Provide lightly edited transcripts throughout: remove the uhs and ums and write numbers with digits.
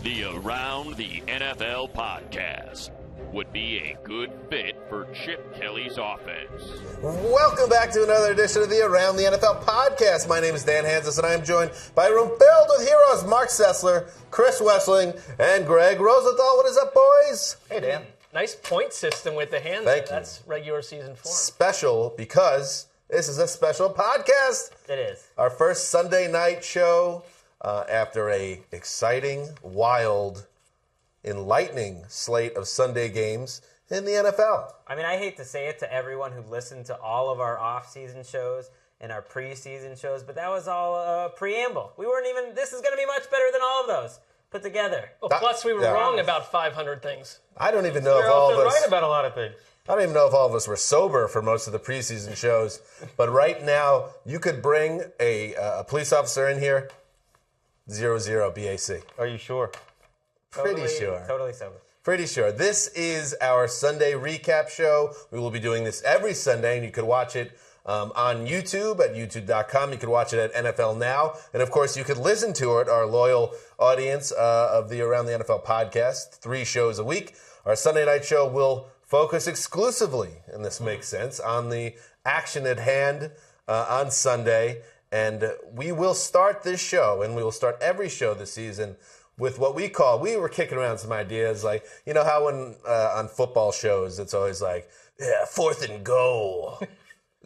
The Around the NFL podcast would be a good fit for Chip Kelly's offense. Welcome back to another edition of the Around the NFL podcast. My name is Dan Hanzus, and I am joined by a room filled with heroes, Marc Sessler, Chris Wesseling, and Gregg Rosenthal. What is up, boys? Hey, Dan. Nice point system with the hands. Thank you. That's regular season form. Special because this is a special podcast. It is. Our first Sunday night show after a exciting, wild, enlightening slate of Sunday games in the NFL. I mean, I hate to say it to everyone who listened to all of our off-season shows and our preseason shows, but that was all a preamble. We weren't even, this is going to be much better than all of those put together. Well, plus we were wrong about 500 things. I don't even know if We're all of also us... right about a lot of things. I don't even know if all of us were sober for most of the preseason shows, but right now, you could bring a police officer in here, 0-0 BAC. Are you sure? Pretty sure. Totally sober. Pretty sure. This is our Sunday recap show. We will be doing this every Sunday, and you could watch it on YouTube at youtube.com. You could watch it at NFL Now. And, of course, you could listen to it, our loyal audience of the Around the NFL podcast, 3 shows a week. Our Sunday night show will focus exclusively, and this makes sense, on the action at hand on Sunday. And we will start this show, and we will start every show this season with what we were kicking around some ideas, like, you know how when on football shows, it's always like, yeah, 4th and goal,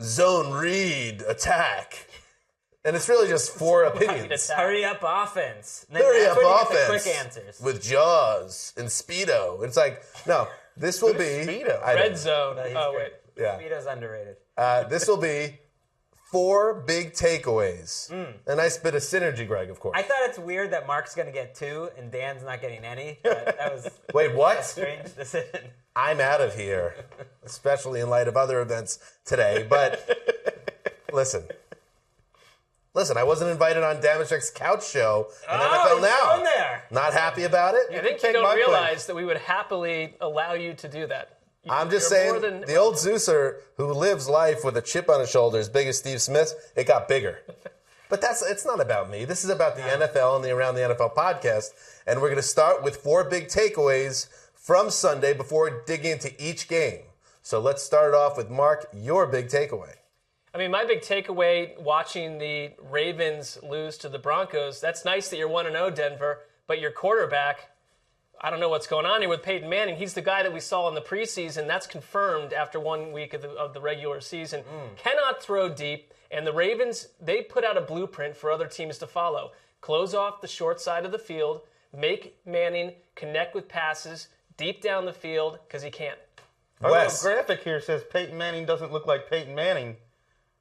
zone read, attack. And it's really just 4 opinions. Hurry up offense. Hurry up offense. Quick answers. With Jaws and Speedo. It's like, no, this will be... Speedo? Red Zone. Oh, wait. Yeah. Speedo's underrated. This will be 4 big takeaways. A nice bit of synergy, Greg, of course. I thought it's weird that Mark's going to get 2 and Dan's not getting any. But that was Wait, what? a strange decision. I'm out of here, especially in light of other events today. But listen, I wasn't invited on Damashek's couch show in NFL Now. On there. Not happy about it? I think you don't realize that we would happily allow you to do that. I'm just saying, the old Zeuser who lives life with a chip on his shoulder as big as Steve Smith, it got bigger. But it's not about me. This is about the NFL and the Around the NFL podcast. And we're going to start with 4 big takeaways from Sunday before digging into each game. So let's start it off with Mark, your big takeaway. I mean, my big takeaway watching the Ravens lose to the Broncos, that's nice that you're 1-0, Denver, but your quarterback, I don't know what's going on here with Peyton Manning. He's the guy that we saw in the preseason. That's confirmed after 1 week of the regular season. Cannot throw deep, and the Ravens, they put out a blueprint for other teams to follow. Close off the short side of the field, make Manning connect with passes deep down the field, because he can't. Our little graphic here says Peyton Manning doesn't look like Peyton Manning.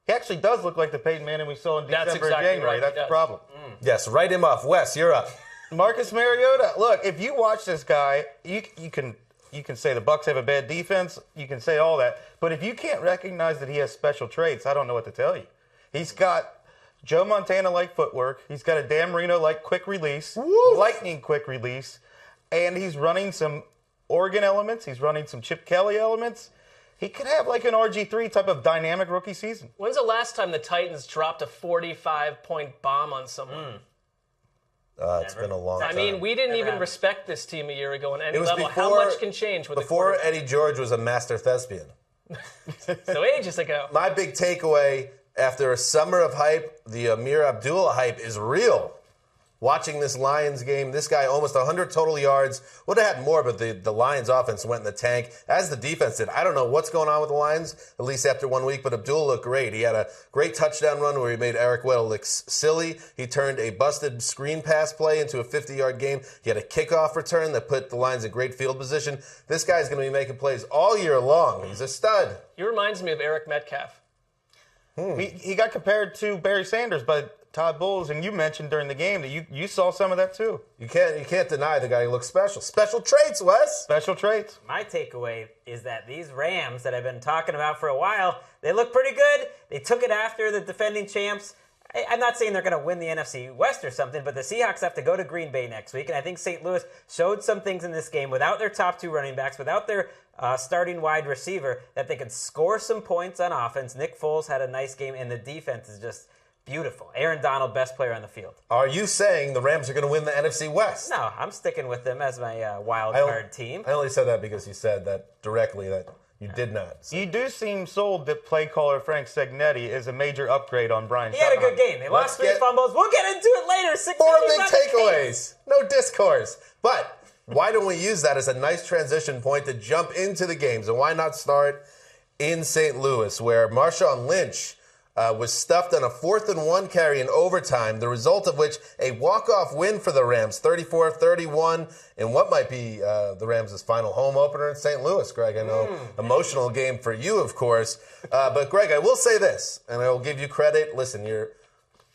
He actually does look like the Peyton Manning we saw in December and January. Right, that's the problem. Yes, write him off. Wes, you're up. Marcus Mariota. Look, if you watch this guy, you can say the Bucs have a bad defense. You can say all that. But if you can't recognize that he has special traits, I don't know what to tell you. He's got Joe Montana-like footwork. He's got a Dan Marino-like quick release, lightning quick release. And he's running some Oregon elements. He's running some Chip Kelly elements. He could have like an RG3 type of dynamic rookie season. When's the last time the Titans dropped a 45-point bomb on someone? It's been a long time. I mean, we didn't even respect this team a year ago on any level. Before, how much can change with before Eddie George was a master thespian. So ages ago. My big takeaway after a summer of hype, the Amir Abdullah hype is real. Watching this Lions game, this guy almost 100 total yards. Would have had more, but the Lions offense went in the tank, as the defense did. I don't know what's going on with the Lions, at least after 1 week, but Abdullah looked great. He had a great touchdown run where he made Eric Weddle look silly. He turned a busted screen pass play into a 50-yard game. He had a kickoff return that put the Lions in great field position. This guy's going to be making plays all year long. He's a stud. He reminds me of Eric Metcalf. He got compared to Barry Sanders, but Todd Bowles, and you mentioned during the game that you saw some of that too. You can't deny the guy who looks special. Special traits, Wes. Special traits. My takeaway is that these Rams that I've been talking about for a while, they look pretty good. They took it after the defending champs. I'm not saying they're going to win the NFC West or something, but the Seahawks have to go to Green Bay next week, and I think St. Louis showed some things in this game without their top 2 running backs, without their starting wide receiver, that they could score some points on offense. Nick Foles had a nice game, and the defense is just beautiful. Aaron Donald, best player on the field. Are you saying the Rams are going to win the NFC West? No, I'm sticking with them as my wild card team. I only said that because you said that directly, that you did not. You do seem sold that play caller Frank Segnetti is a major upgrade on Brian He had a good game. They lost 3 fumbles. We'll get into it later. 4 big takeaways. No discourse. But why don't we use that as a nice transition point to jump into the games? And why not start in St. Louis, where Marshawn Lynch was stuffed on a 4th-and-1 carry in overtime, the result of which a walk-off win for the Rams, 34-31, in what might be the Rams' final home opener in St. Louis. Greg, I know, emotional game for you, of course. But, Greg, I will say this, and I will give you credit. Listen, you're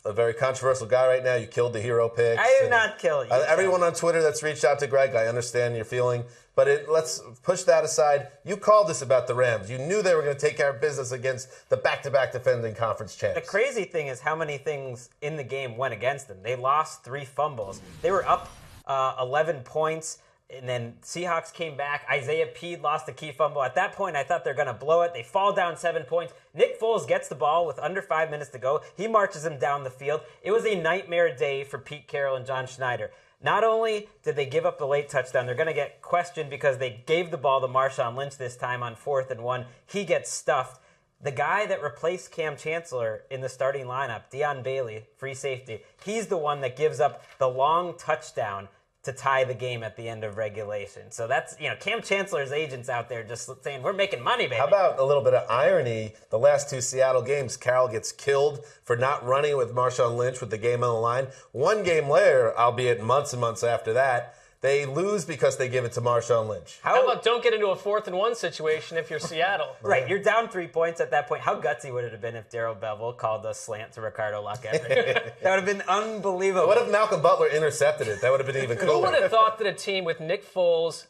a very controversial guy right now. You killed the hero picks. I did not kill you. Everyone on Twitter that's reached out to Greg, I understand your feeling. But let's push that aside. You called this about the Rams. You knew they were going to take care of business against the back-to-back defending conference champs. The crazy thing is how many things in the game went against them. They lost 3 fumbles. They were up 11 points, and then Seahawks came back. Isaiah Peed lost a key fumble. At that point, I thought they're going to blow it. They fall down 7 points. Nick Foles gets the ball with under 5 minutes to go. He marches him down the field. It was a nightmare day for Pete Carroll and John Schneider. Not only did they give up the late touchdown, they're going to get questioned because they gave the ball to Marshawn Lynch this time on 4th-and-1. He gets stuffed. The guy that replaced Cam Chancellor in the starting lineup, Deion Bailey, free safety, he's the one that gives up the long touchdown to tie the game at the end of regulation. So that's, Cam Chancellor's agents out there just saying, we're making money, baby. How about a little bit of irony? The last 2 Seattle games, Carroll gets killed for not running with Marshawn Lynch with the game on the line. 1 game later, albeit months and months after that, they lose because they give it to Marshawn Lynch. How about don't get into a 4th-and-1 situation if you're Seattle? Right, you're down 3 points at that point. How gutsy would it have been if Darryl Bevell called a slant to Ricardo Lockett? That would have been unbelievable. What if Malcolm Butler intercepted it? That would have been even cooler. Who would have thought that a team with Nick Foles,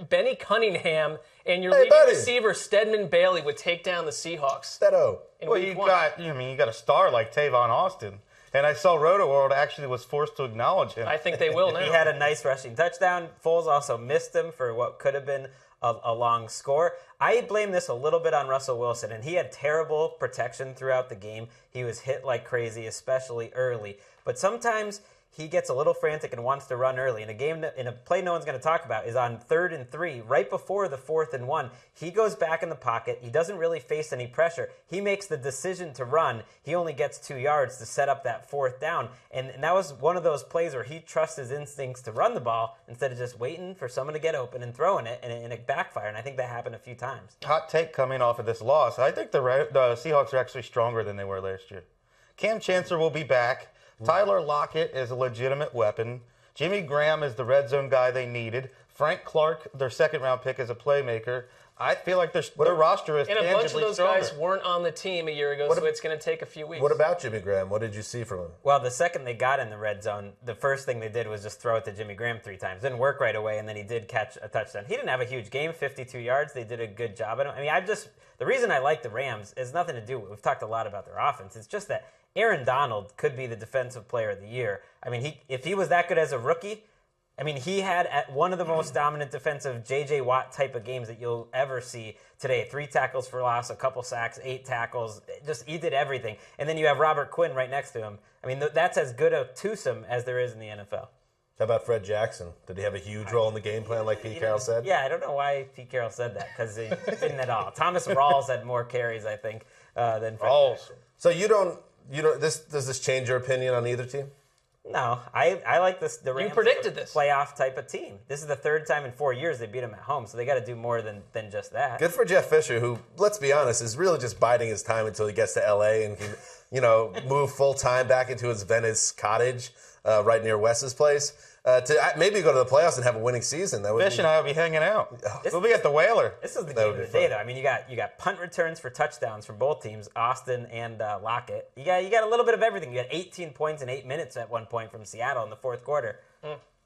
Benny Cunningham, and your leading receiver Stedman Bailey would take down the Seahawks? Well, you got a star like Tavon Austin. And I saw Roto-World actually was forced to acknowledge him. I think they will now. He had a nice rushing touchdown. Foles also missed him for what could have been a long score. I blame this a little bit on Russell Wilson, and he had terrible protection throughout the game. He was hit like crazy, especially early. But sometimes he gets a little frantic and wants to run early. In a play no one's going to talk about is on 3rd-and-3, right before the 4th-and-1. He goes back in the pocket. He doesn't really face any pressure. He makes the decision to run. He only gets 2 yards to set up that 4th down. And that was one of those plays where he trusts his instincts to run the ball instead of just waiting for someone to get open and throwing it, and it backfired. And I think that happened a few times. Hot take coming off of this loss. I think the Seahawks are actually stronger than they were last year. Cam Chancellor will be back. Tyler Lockett is a legitimate weapon. Jimmy Graham is the red zone guy they needed. Frank Clark, their 2nd-round pick, is a playmaker. I feel like their roster is tangibly and a bunch of those stronger. guys weren't on the team a year ago, so it's going to take a few weeks. What about Jimmy Graham? What did you see from him? Well, the second they got in the red zone, the first thing they did was just throw it to Jimmy Graham 3 times. Didn't work right away, and then he did catch a touchdown. He didn't have a huge game, 52 yards. They did a good job. The reason I like the Rams is nothing to do with, we've talked a lot about their offense. It's just that Aaron Donald could be the defensive player of the year. If he was that good as a rookie, he had one of the most dominant defensive J.J. Watt type of games that you'll ever see today. 3 tackles for loss, a couple sacks, 8 tackles. He did everything. And then you have Robert Quinn right next to him. That's as good a twosome as there is in the NFL. How about Fred Jackson? Did he have a huge role in the game plan like Pete Carroll said? Yeah, I don't know why Pete Carroll said that, because he didn't at all. Thomas Rawls had more carries, I think, than Fred Jackson. So does this change your opinion on either team? No, I like this. The Rams, you predicted this playoff type of team. This is the 3rd time in 4 years they beat them at home, so they got to do more than just that. Good for Jeff Fisher, who, let's be honest, is really just biding his time until he gets to L.A. and can, move full time back into his Venice cottage right near Wes's place. To maybe go to the playoffs and have a winning season. Fish and I will be hanging out. We'll be at the Whaler. This is the game of the day, though. You got punt returns for touchdowns from both teams, Austin and Lockett. You got a little bit of everything. You got 18 points in 8 minutes at one point from Seattle in the 4th quarter.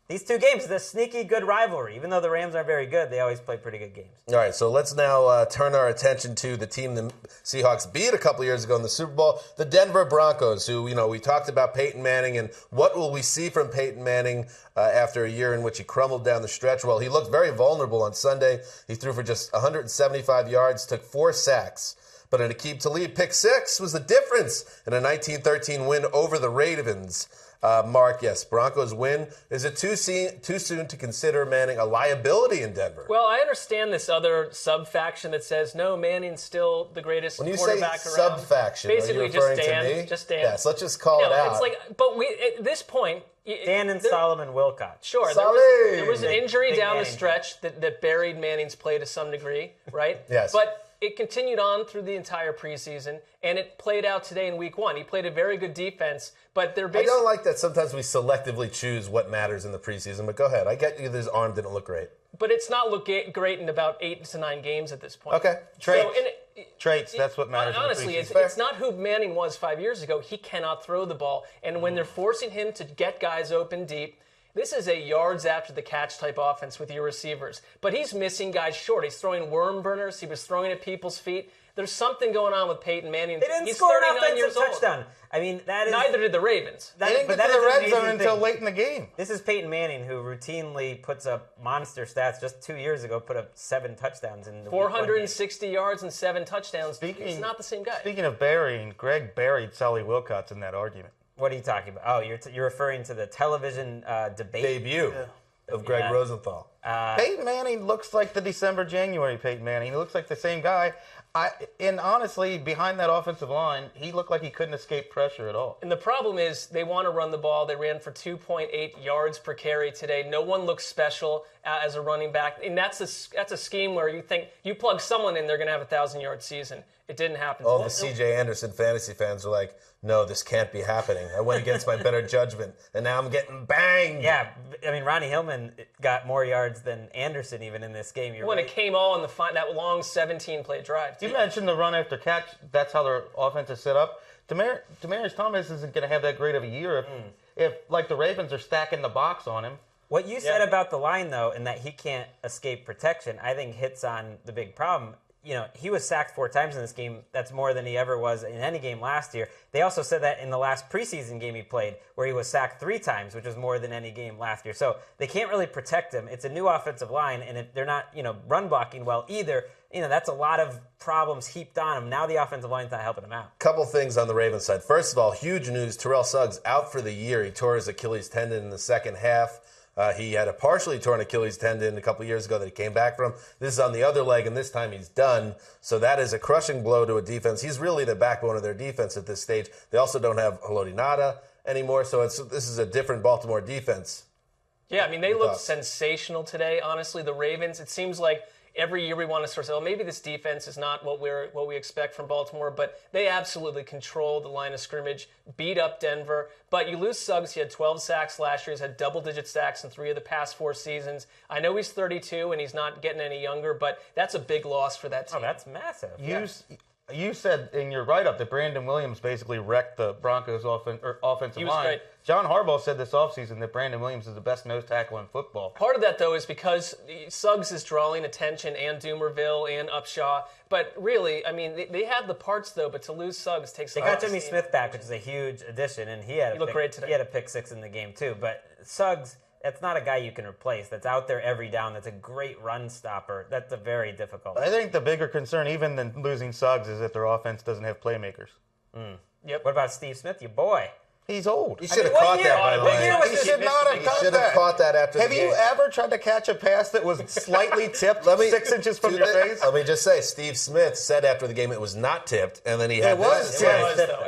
These 2 games, the sneaky good rivalry. Even though the Rams are very good, they always play pretty good games. All right, so let's now turn our attention to the team the Seahawks beat a couple years ago in the Super Bowl, the Denver Broncos, who, we talked about Peyton Manning and what will we see from Peyton Manning after a year in which he crumbled down the stretch. Well, he looked very vulnerable on Sunday. He threw for just 175 yards, took 4 sacks. But an Aqib Talib pick six was the difference in a 19-13 win over the Ravens. Mark, yes, Broncos win. Is it too soon to consider Manning a liability in Denver? Well, I understand this other sub-faction that says, no, Manning's still the greatest quarterback around. When you say sub-faction, basically are you referring just Dan. to me? Just Dan. Yes, let's just call it out. It's like, but at this point... Dan and Solomon Wilcott. Sure, there was an injury down the stretch that buried Manning's play to some degree, right? Yes. But it continued on through the entire preseason, and it played out today in week one. He played a very good defense, but they're basically... I don't like that sometimes we selectively choose what matters in the preseason, but go ahead. I get you his arm didn't look great. But it's not look great in about 8 to 9 games at this point. Okay. Traits, that's what matters. Honestly, it's not who Manning was 5 years ago. He cannot throw the ball. And when they're forcing him to get guys open deep, this is a yards after the catch type offense with your receivers. But he's missing guys short. He's throwing worm burners. He was throwing at people's feet. There's something going on with Peyton Manning. They didn't He's score an 39 years offensive touchdown. old. I mean, that is... Neither did the Ravens. They didn't get to the red zone until late in the game. This is Peyton Manning, who routinely puts up monster stats. Just 2 years ago, put up 7 touchdowns in the 460 yards and 7 touchdowns. He's not the same guy. Speaking of burying, Greg buried Sully Wilcox in that argument. What are you talking about? Oh, you're referring to the television debut of Gregg Rosenthal. Peyton Manning looks like the January Peyton Manning. He looks like the same guy. And honestly, behind that offensive line, he looked like he couldn't escape pressure at all. And the problem is they want to run the ball. They ran for 2.8 yards per carry today. No one looks special as a running back. And that's a scheme where you think you plug someone in, they're going to have a 1,000-yard season. It didn't happen. All the C.J. Anderson fantasy fans are like, no, this can't be happening. I went against my better judgment, and now I'm getting banged. Yeah, I mean, Ronnie Hillman got more yards than Anderson even in this game. When it came all in that long 17-play drive. You mentioned the run after catch. That's how their offense is set up. Demaryius Thomas isn't going to have that great of a year if like the Ravens are stacking the box on him. What you said about the line, though, and that he can't escape protection, I think hits on the big problem. You know, he was sacked 4 times in this game. That's more than he ever was in any game last year. They also said that in the last preseason game he played, where he was sacked 3 times, which was more than any game last year. So they can't really protect him. It's a new offensive line, and they're not, run blocking well either. That's a lot of problems heaped on him. Now the offensive line's not helping him out. Couple things on the Ravens side. First of all, huge news. Terrell Suggs out for the year. He tore his Achilles tendon in the second half. He had a partially torn Achilles tendon a couple years ago that he came back from. This is on the other leg, and this time he's done. So that is a crushing blow to a defense. He's really the backbone of their defense at this stage. They also don't have Haloti Ngata anymore, so this is a different Baltimore defense. Yeah, I mean, they looked sensational today. Honestly, the Ravens, it seems like every year we want to sort of say, well, maybe this defense is not what we expect from Baltimore, but they absolutely controlled the line of scrimmage, beat up Denver. But you lose Suggs. He had 12 sacks last year. He's had double-digit sacks in 3 of the past 4 seasons. I know he's 32 and he's not getting any younger, but that's a big loss for that team. Oh, that's massive. You said in your write-up that Brandon Williams basically wrecked the Broncos offensive line. Great. John Harbaugh said this offseason that Brandon Williams is the best nose tackle in football. Part of that, though, is because Suggs is drawing attention, and Doomerville and Upshaw. But really, I mean, they have the parts, though, but to lose Suggs takes They got Jimmy Smith back, which is a huge addition, and he looked great today. He had a pick 6 in the game, too. But Suggs, that's not a guy you can replace. That's out there every down. That's a great run stopper. That's a very difficult. I think the bigger concern, even than losing Suggs, is that their offense doesn't have playmakers. Yep. What about Steve Smith, your boy? He's old. He should have caught that, by the way. He should not have caught that. He should have caught that after the game. Have you ever tried to catch a pass that was slightly tipped 6 inches from your face? Let me just say, Steve Smith said after the game it was not tipped, and then he had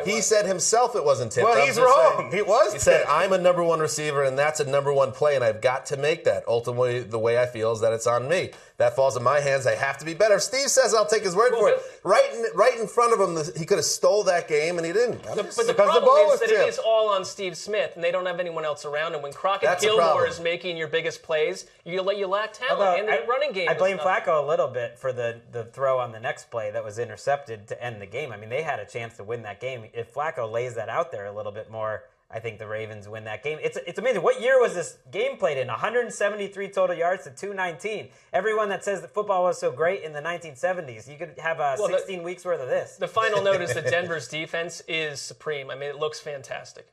He said himself it wasn't tipped. Well, he's wrong. He was He said, I'm a number 1 receiver, and that's a number 1 play, and I've got to make that. Ultimately, the way I feel is that it's on me. That falls in my hands. I have to be better. If Steve says I'll take his word for it. Right in front of him, he could have stole that game, and he didn't. But the problem is that it is all on Steve Smith, and they don't have anyone else around him. When Crockett Gilmore is making your biggest plays, you lack talent in the running game. I blame Flacco a little bit for the throw on the next play that was intercepted to end the game. I mean, they had a chance to win that game. If Flacco lays that out there a little bit more, I think the Ravens win that game. It's amazing. What year was this game played in? 173 total yards to 219. Everyone that says that football was so great in the 1970s, you could have 16 weeks worth of this. The final note is that Denver's defense is supreme. I mean, it looks fantastic.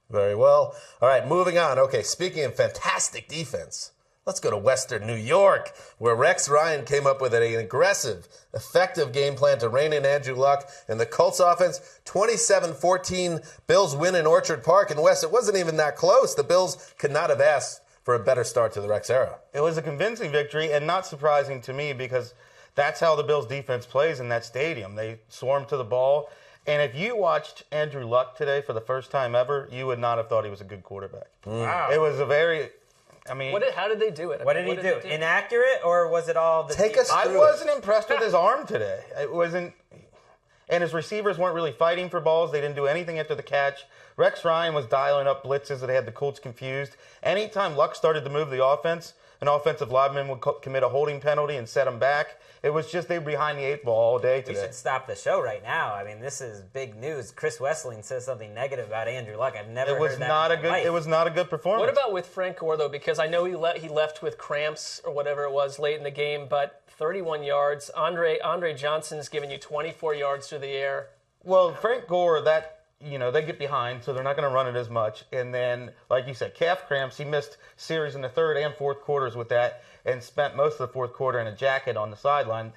Very well. All right, moving on. Okay, speaking of fantastic defense, Let's go to Western New York, where Rex Ryan came up with an aggressive, effective game plan to rein in Andrew Luck and the Colts offense. 27-14, Bills win in Orchard Park. And Wes, it wasn't even that close. The Bills could not have asked for a better start to the Rex era. It was a convincing victory, and not surprising to me because that's how the Bills defense plays in that stadium. They swarm to the ball. And if you watched Andrew Luck today for the first time ever, you would not have thought he was a good quarterback. Wow. It was a very, how did they do it? What did he do? Inaccurate, or was it all the Take us I through wasn't impressed with his arm today. It wasn't, and his receivers weren't really fighting for balls. They didn't do anything after the catch. Rex Ryan was dialing up blitzes that had the Colts confused. Anytime Luck started to move the offense, an offensive lineman would commit a holding penalty and set him back. It was just they were behind the 8 ball all day today. We should stop the show right now. I mean, this is big news. Chris Wesseling says something negative about Andrew Luck. I've never heard that in my life. It was not a good performance. What about with Frank Gore, though? Because I know he left with cramps or whatever it was late in the game, but 31 yards. Andre Johnson's giving you 24 yards through the air. Well, Frank Gore, they get behind, so they're not going to run it as much. And then, like you said, calf cramps. He missed series in the third and fourth quarters with that and spent most of the fourth quarter in a jacket on the sideline.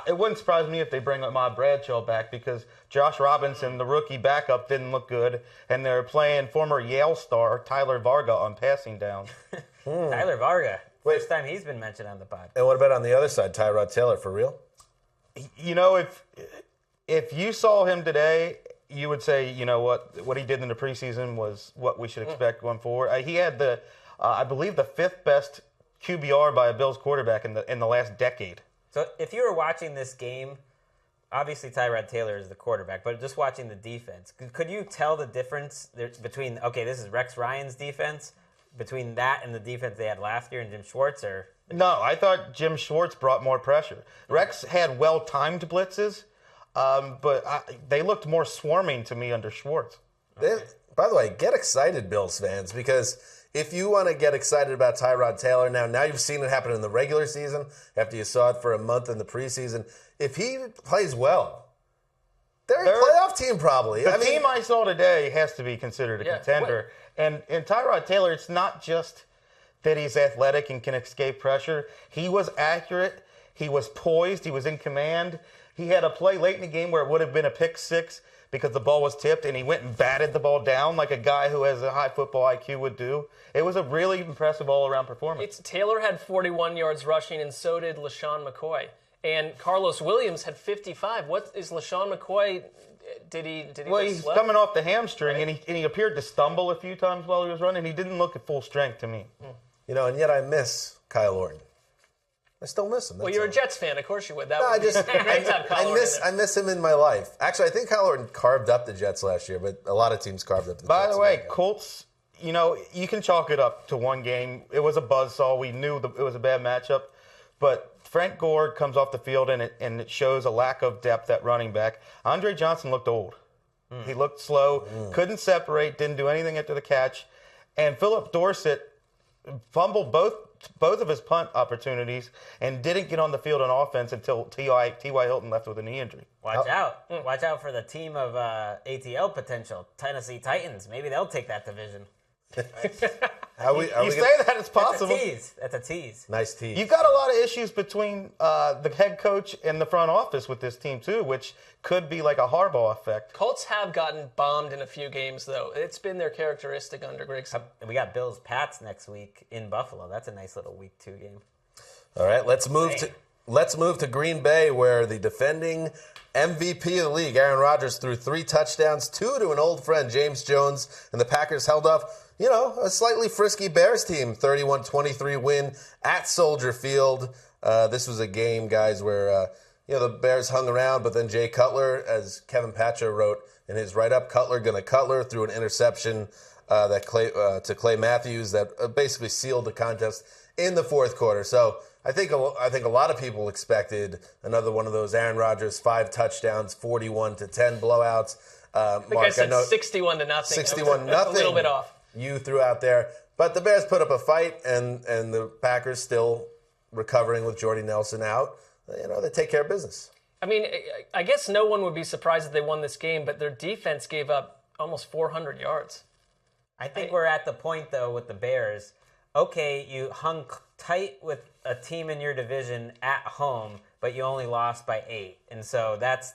It wouldn't surprise me if they bring Ahmad Bradshaw back because Josh Robinson, the rookie backup, didn't look good. And they're playing former Yale star Tyler Varga on passing down. Tyler Varga. First time he's been mentioned on the pod. And what about on the other side, Tyrod Taylor, for real? If you saw him today, you would say, what he did in the preseason was what we should expect going forward. He had I believe, the 5th best QBR by a Bills quarterback in the last decade. So if you were watching this game, obviously Tyrod Taylor is the quarterback, but just watching the defense, could you tell the difference between, this is Rex Ryan's defense, between that and the defense they had last year and Jim Schwartz? Or No, I thought Jim Schwartz brought more pressure. Rex had well-timed blitzes, but they looked more swarming to me under Schwartz. By the way, get excited, Bills fans, because if you want to get excited about Tyrod Taylor now you've seen it happen in the regular season, after you saw it for a month in the preseason. If he plays well, they're a playoff team probably. The team I saw today has to be considered a contender. And Tyrod Taylor, it's not just that he's athletic and can escape pressure. He was accurate. He was poised. He was in command. He had a play late in the game where it would have been a pick six because the ball was tipped, and he went and batted the ball down like a guy who has a high football IQ would do. It was a really impressive all-around performance. Taylor had 41 yards rushing, and so did LaShawn McCoy. And Carlos Williams had 55. What is LaShawn McCoy? Did he he's coming off the hamstring, right? and he appeared to stumble a few times while he was running. He didn't look at full strength to me. And yet I miss Kyle Orton. I still miss him. Well, you're a Jets fan, of course you would. I miss him in my life. Actually, I think Kyle Orton carved up the Jets last year, but a lot of teams carved up the Jets. By the way, Colts, you can chalk it up to one game. It was a buzzsaw. We knew it was a bad matchup, but Frank Gore comes off the field and it shows a lack of depth at running back. Andre Johnson looked old. He looked slow, couldn't separate, didn't do anything after the catch, and Philip Dorsett fumbled both of his punt opportunities and didn't get on the field on offense until T.Y. Hilton left with a knee injury. Watch out. Watch out for the team of ATL potential, Tennessee Titans. Maybe they'll take that division. You say that it's possible. That's a tease. Nice tease. You've got a lot of issues between the head coach and the front office with this team, too, which could be like a Harbaugh effect. Colts have gotten bombed in a few games, though. It's been their characteristic under Greg. We got Bills-Pats next week in Buffalo. That's a nice little Week 2 game. All right, let's move to Green Bay, where the defending MVP of the league, Aaron Rodgers, threw 3 touchdowns, 2 to an old friend, James Jones, and the Packers held off a slightly frisky Bears team, 31-23 win at Soldier Field. This was a game, guys, where the Bears hung around, but then Jay Cutler, as Kevin Pacha wrote in his write-up, Cutler threw an interception to Clay Matthews that basically sealed the contest in the fourth quarter. So I think a lot of people expected another one of those Aaron Rodgers 5 touchdowns, 41-10 blowouts. Mark, I said 61-0. 61-0. A little bit off. You threw out there. But the Bears put up a fight, and the Packers still recovering with Jordy Nelson out. They take care of business. I mean, I guess no one would be surprised if they won this game, but their defense gave up almost 400 yards. I think we're at the point, though, with the Bears. Okay, you hung tight with a team in your division at home, but you only lost by 8, and so that's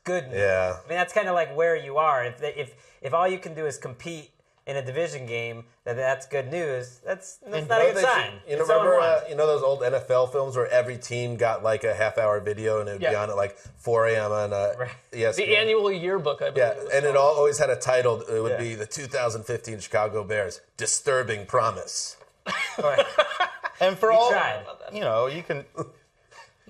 good news. Yeah. I mean, that's kind of like where you are. If all you can do is compete in a division game, that's good news. That's not a good sign. Remember those old NFL films where every team got like a half-hour video and it would be on at like 4 a.m. on ESPN? The annual yearbook, I believe. Yeah, and it always had a title. It would be the 2015 Chicago Bears, Disturbing Promise. And for tried. you can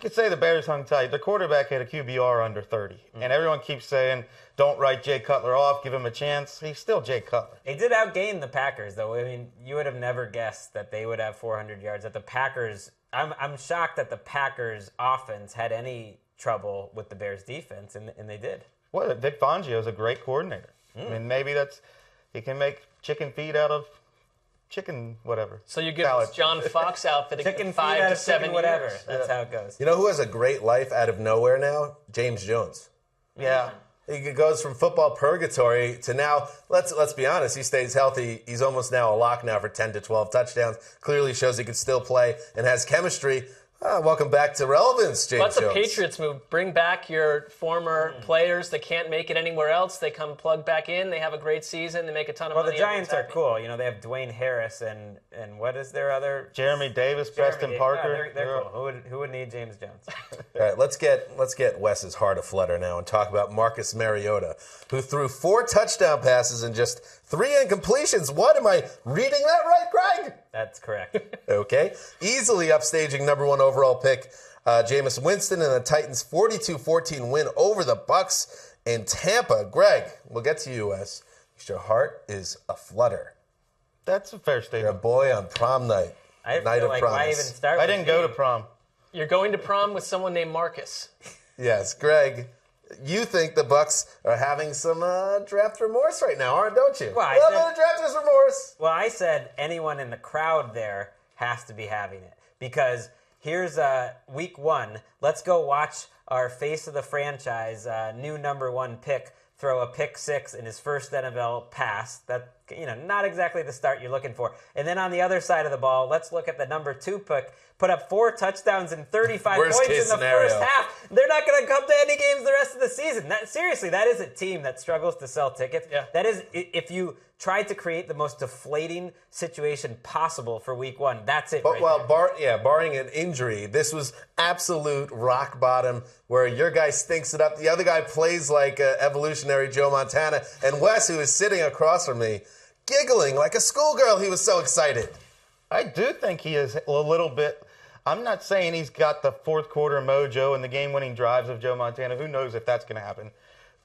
say the Bears hung tight. The quarterback had a QBR under 30. And everyone keeps saying, don't write Jay Cutler off, give him a chance. He's still Jay Cutler. They did outgain the Packers, though. I mean, you would have never guessed that they would have 400 yards. That the Packers, I'm shocked that the Packers offense had any trouble with the Bears defense, and they did. Well, Vic Fangio is a great coordinator. I mean, maybe he can make chicken feet out of chicken whatever. So you give us John Fox outfit Chicken 5 to 7 years. whatever. That's how it goes. You know who has a great life out of nowhere now? James Jones. Yeah. He goes from football purgatory to now, let's be honest, he stays healthy. He's almost now a lock now for 10 to 12 touchdowns. Clearly shows he can still play and has chemistry. Welcome back to relevance, James Jones. That's a Patriots move. Bring back your former players that can't make it anywhere else. They come plug back in. They have a great season. They make a ton of money. Well, the Giants are cool. They have Dwayne Harris and what is their other? Jeremy Davis, Preston Parker. Yeah, they're cool. Who would need James Jones? All right, let's get Wes's heart aflutter now and talk about Marcus Mariota, who threw 4 touchdown passes and just 3 incompletions. What, am I reading that right, Greg? That's correct. Okay. Easily upstaging number 1 overall pick, Jameis Winston, and the Titans' 42-14 win over the Bucs in Tampa. Greg, we'll get to you, Wes. Your heart is aflutter. That's a fair statement. You're a boy on prom night. I night feel of like promise. why even start? I didn't go to prom. You're going to prom with someone named Marcus. Yes, Greg. You think the Bucs are having some draft remorse right now, don't you? Well, a little bit of drafters remorse. Well, I said anyone in the crowd there has to be having it because here's week 1. Let's go watch our face of the franchise, new number 1 pick, throw a pick 6 in his first NFL pass. That not exactly the start you're looking for. And then on the other side of the ball, let's look at the number 2 pick. Put up 4 touchdowns and 35 Worst points case in the scenario. first half. They're not going to come to any games the rest of the season. Seriously, that is a team that struggles to sell tickets. Yeah. That is, if you try to create the most deflating situation possible for week 1, that's it. But right barring an injury, this was absolute rock bottom where your guy stinks it up. The other guy plays like evolutionary Joe Montana. And Wes, who is sitting across from me, giggling like a schoolgirl. He was so excited. I do think he is a little bit. I'm not saying he's got the fourth quarter mojo and the game-winning drives of Joe Montana. Who knows if that's going to happen.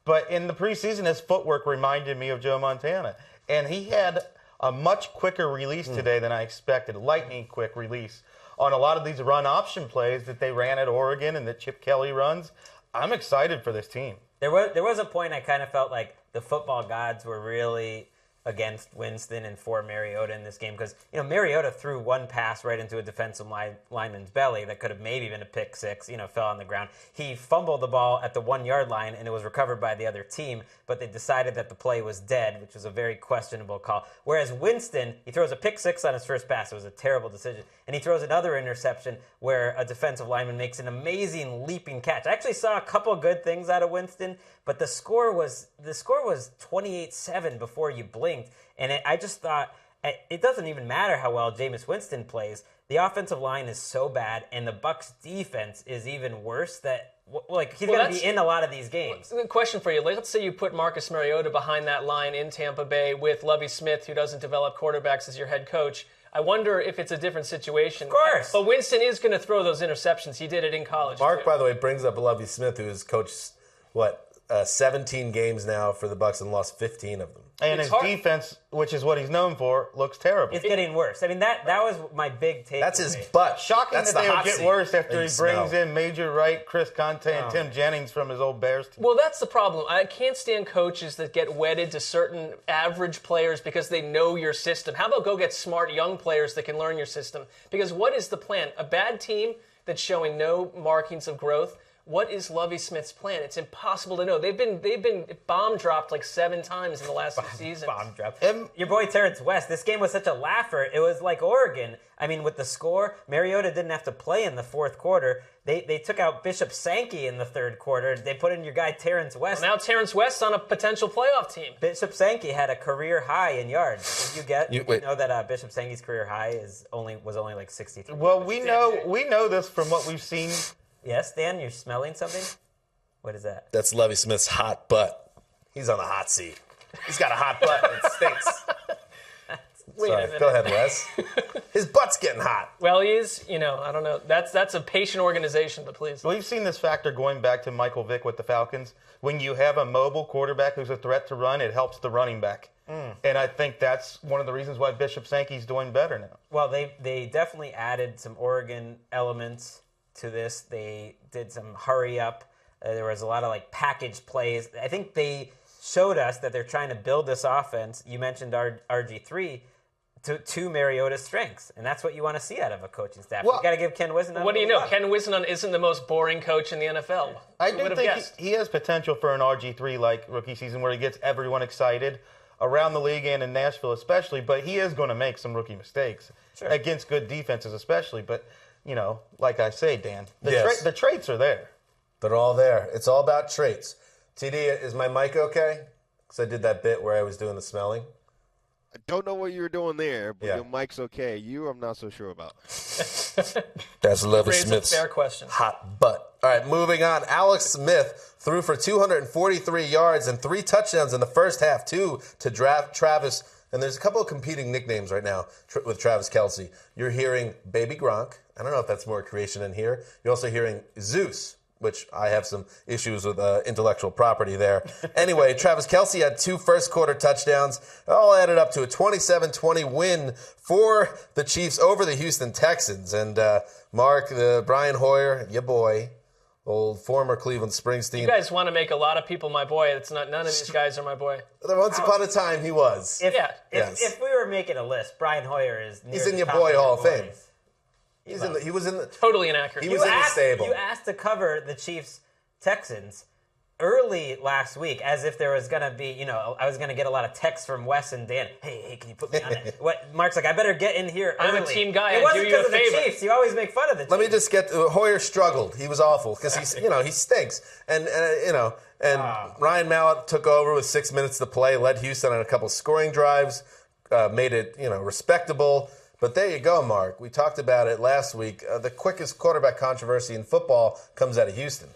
But in the preseason, his footwork reminded me of Joe Montana. And he had a much quicker release today than I expected. Lightning quick release on a lot of these run option plays that they ran at Oregon and that Chip Kelly runs. I'm excited for this team. There was a point I kind of felt like the football gods were really against Winston and for Mariota in this game because Mariota threw one pass right into a defensive lineman's belly that could have maybe been a pick 6, fell on the ground. He fumbled the ball at the 1-yard line and it was recovered by the other team, but they decided that the play was dead, which was a very questionable call. Whereas Winston, he throws a pick 6 on his first pass. It was a terrible decision. And he throws another interception where a defensive lineman makes an amazing leaping catch. I actually saw a couple good things out of Winston, but the score was 28-7 before you blinked. And I just thought, it doesn't even matter how well Jameis Winston plays. The offensive line is so bad, and the Bucs' defense is even worse that he's going to be in a lot of these games. Question for you. Let's say you put Marcus Mariota behind that line in Tampa Bay with Lovie Smith, who doesn't develop quarterbacks, as your head coach. I wonder if it's a different situation. Of course. But Winston is going to throw those interceptions. He did it in college. Mark, too. by the way, brings up Lovie Smith, who has coached, 17 games now for the Bucs and lost 15 of them. And It's his hard. defense, which is what he's known for, looks terrible. It's getting worse. I mean, that was my big takeaway. That's his butt. Shocking That's that the they would hot get seat worse after that he you brings smell. in Major Wright, Chris Conte, and Tim Jennings from his old Bears team. Well, that's the problem. I can't stand coaches that get wedded to certain average players because they know your system. How about go get smart young players that can learn your system? Because what is the plan? A bad team that's showing no markings of growth what is Lovie Smith's plan? It's impossible to know. They've been bomb dropped like 7 times in the last 2 seasons. Bomb drop. Your boy Terrence West, this game was such a laugher. It was like Oregon. I mean, with the score, Mariota didn't have to play in the fourth quarter. They took out Bishop Sankey in the third quarter. They put in your guy Terrence West. Well, now Terrence West's on a potential playoff team. Bishop Sankey had a career high in yards. Did you know that Bishop Sankey's career high was only like 63? Well, we know this from what we've seen. Yes, Dan, you're smelling something? What is that? That's Lovie Smith's hot butt. He's on the hot seat. He's got a hot butt and it stinks. Wait a Sorry, minute. go ahead, Wes. His butt's getting hot. Well, he is, I don't know. That's a patient organization, but please. We've seen this factor going back to Michael Vick with the Falcons. When you have a mobile quarterback who's a threat to run, it helps the running back. And I think that's one of the reasons why Bishop Sankey's doing better now. Well, they definitely added some Oregon elements to this. They did some hurry up. There was a lot of like package plays. I think they showed us that they're trying to build this offense. You mentioned RG3 to Mariota's strengths, and that's what you want to see out of a coaching staff. Well, you got to give Ken Wisdom. What do you know? Ken Wisdom isn't the most boring coach in the NFL. I Who do would have think guessed? he has potential for an RG3 like rookie season where he gets everyone excited around the league and in Nashville especially, but he is going to make some rookie mistakes against good defenses especially. But, like I say, Dan, the traits are there. They're all there. It's all about traits. TD, is my mic okay? Because I did that bit where I was doing the smelling. I don't know what you were doing there, but Yeah. your mic's okay. You, I'm not so sure about. That's Lovie Raise a Smith's fair question. hot butt. All right, moving on. Alex Smith threw for 243 yards and 3 touchdowns in the first half, 2 to Travis. And there's a couple of competing nicknames right now with Travis Kelce. You're hearing Baby Gronk. I don't know if that's more creation in here. You're also hearing Zeus, which I have some issues with intellectual property there. Anyway, Travis Kelce had 2 first-quarter touchdowns. It all added up to a 27-20 win for the Chiefs over the Houston Texans. And Mark, Brian Hoyer, your boy, old former Cleveland Springsteen. You guys want to make a lot of people my boy. It's not. None of these guys are my boy. Once upon a time, he was. If we were making a list, Brian Hoyer is near He's the in your top boy of Hall of boys. Fame. He was in the. Totally inaccurate. He was in the stable. You asked to cover the Chiefs-Texans early last week as if there was going to be, I was going to get a lot of texts from Wes and Dan. Hey, can you put me on it? What Mark's like, I better get in here early. I'm a team guy. It I wasn't do you a because of the favor. Chiefs. You always make fun of the Chiefs. Let me just get Hoyer struggled. He was awful because he stinks. And Ryan Mallett took over with 6 minutes to play, led Houston on a couple scoring drives, made it respectable. But there you go, Mark. We talked about it last week. The quickest quarterback controversy in football comes out of Houston.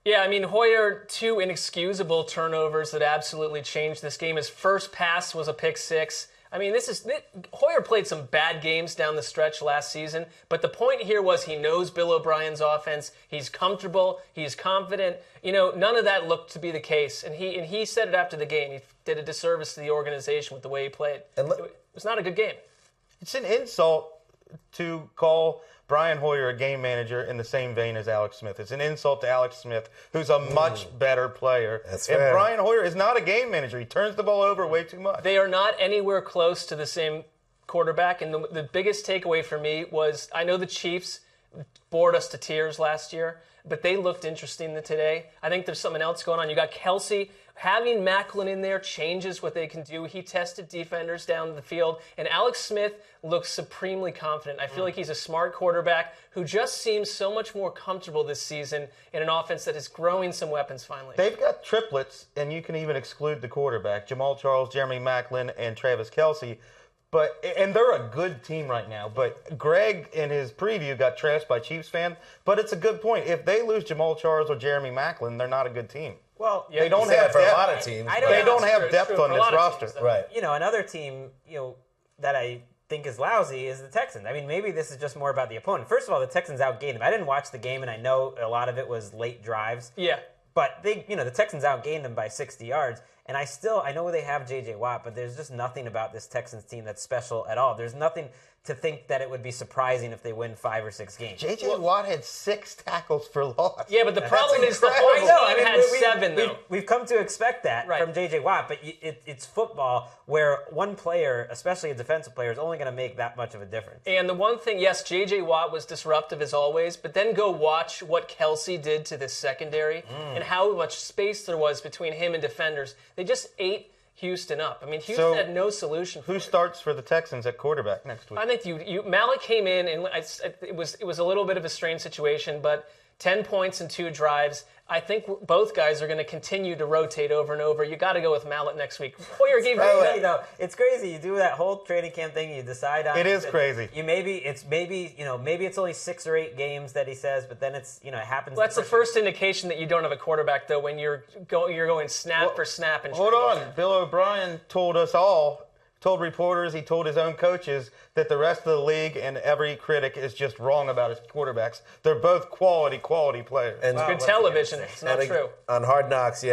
Yeah, I mean, Hoyer, 2 inexcusable turnovers that absolutely changed this game. His first pass was a pick 6. I mean, Hoyer played some bad games down the stretch last season, but the point here was he knows Bill O'Brien's offense. He's comfortable. He's confident. None of that looked to be the case, and he said it after the game. He did a disservice to the organization with the way he played. It was not a good game. It's an insult to call Brian Hoyer a game manager in the same vein as Alex Smith. It's an insult to Alex Smith, who's a much better player. That's and fair. Brian Hoyer is not a game manager. He turns the ball over way too much. They are not anywhere close to the same quarterback, and the biggest takeaway for me was I know the Chiefs bored us to tears last year, but they looked interesting today. I think there's something else going on. You got Kelce. Having Macklin in there changes what they can do. He tested defenders down the field, and Alex Smith looks supremely confident. I feel like he's a smart quarterback who just seems so much more comfortable this season in an offense that is growing some weapons finally. They've got triplets, and you can even exclude the quarterback, Jamal Charles, Jeremy Macklin, and Travis Kelce. And they're a good team right now. But Greg, in his preview, got trashed by Chiefs fans. But it's a good point. If they lose Jamal Charles or Jeremy Macklin, they're not a good team. Well, They don't have for a lot of teams. They don't have It's depth true on for a this lot of roster. teams, though. Right. another team, that I think is lousy is the Texans. I mean, maybe this is just more about the opponent. First of all, the Texans outgained them. I didn't watch the game, and I know a lot of it was late drives. Yeah. But the Texans outgained them by 60 yards. And I know they have J.J. Watt, but there's just nothing about this Texans team that's special at all. There's nothing to think that it would be surprising if they win 5 or 6 games. J.J. Watt had 6 tackles for loss. Yeah, but the problem is the whole team had 7, though. We've come to expect that from J.J. Watt, but it's football where one player, especially a defensive player, is only going to make that much of a difference. And the one thing, yes, J.J. Watt was disruptive as always, but then go watch what Kelsey did to this secondary and how much space there was between him and defenders. They just ate Houston up. I mean, Houston had no solution for Who starts for the Texans at quarterback next week? I think Malik came in, and it was a little bit of a strange situation, but 10 points in 2 drives. I think both guys are going to continue to rotate over and over. You got to go with Malik next week. It's crazy. You do that whole training camp thing. You decide on it. Is crazy. Maybe it's only 6 or 8 games that he says, but then it happens. Well, that's the first indication that you don't have a quarterback, though, when you're going snap for snap. And hold on, Bill O'Brien told reporters, he told his own coaches that the rest of the league and every critic is just wrong about his quarterbacks. They're both quality players. And good television. It's not true. On Hard Knocks,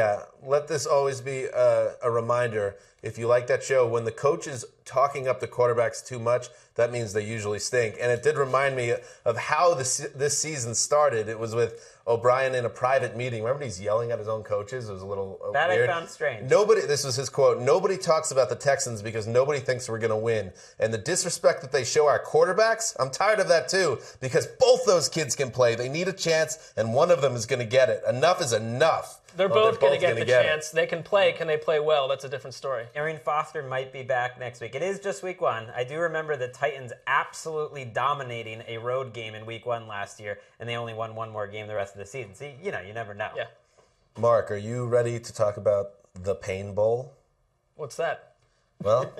let this always be a reminder. If you like that show, when the coach is talking up the quarterbacks too much, that means they usually stink. And it did remind me of how this season started. It was with O'Brien in a private meeting. Remember he's yelling at his own coaches? It was a little that weird. I found strange. This was his quote, nobody talks about the Texans because nobody thinks we're going to win. And the disrespect that they show our quarterbacks, I'm tired of that too, because both those kids can play. They need a chance, and one of them is going to get it. Enough is enough. They're both going to get the chance. They can play. Can they play well? That's a different story. Arian Foster might be back next week. It is just week 1. I do remember the Titans absolutely dominating a road game in week 1 last year, and they only won 1 more game the rest of the season. See, you never know. Yeah. Mark, are you ready to talk about the Pain Bowl? What's that? Well,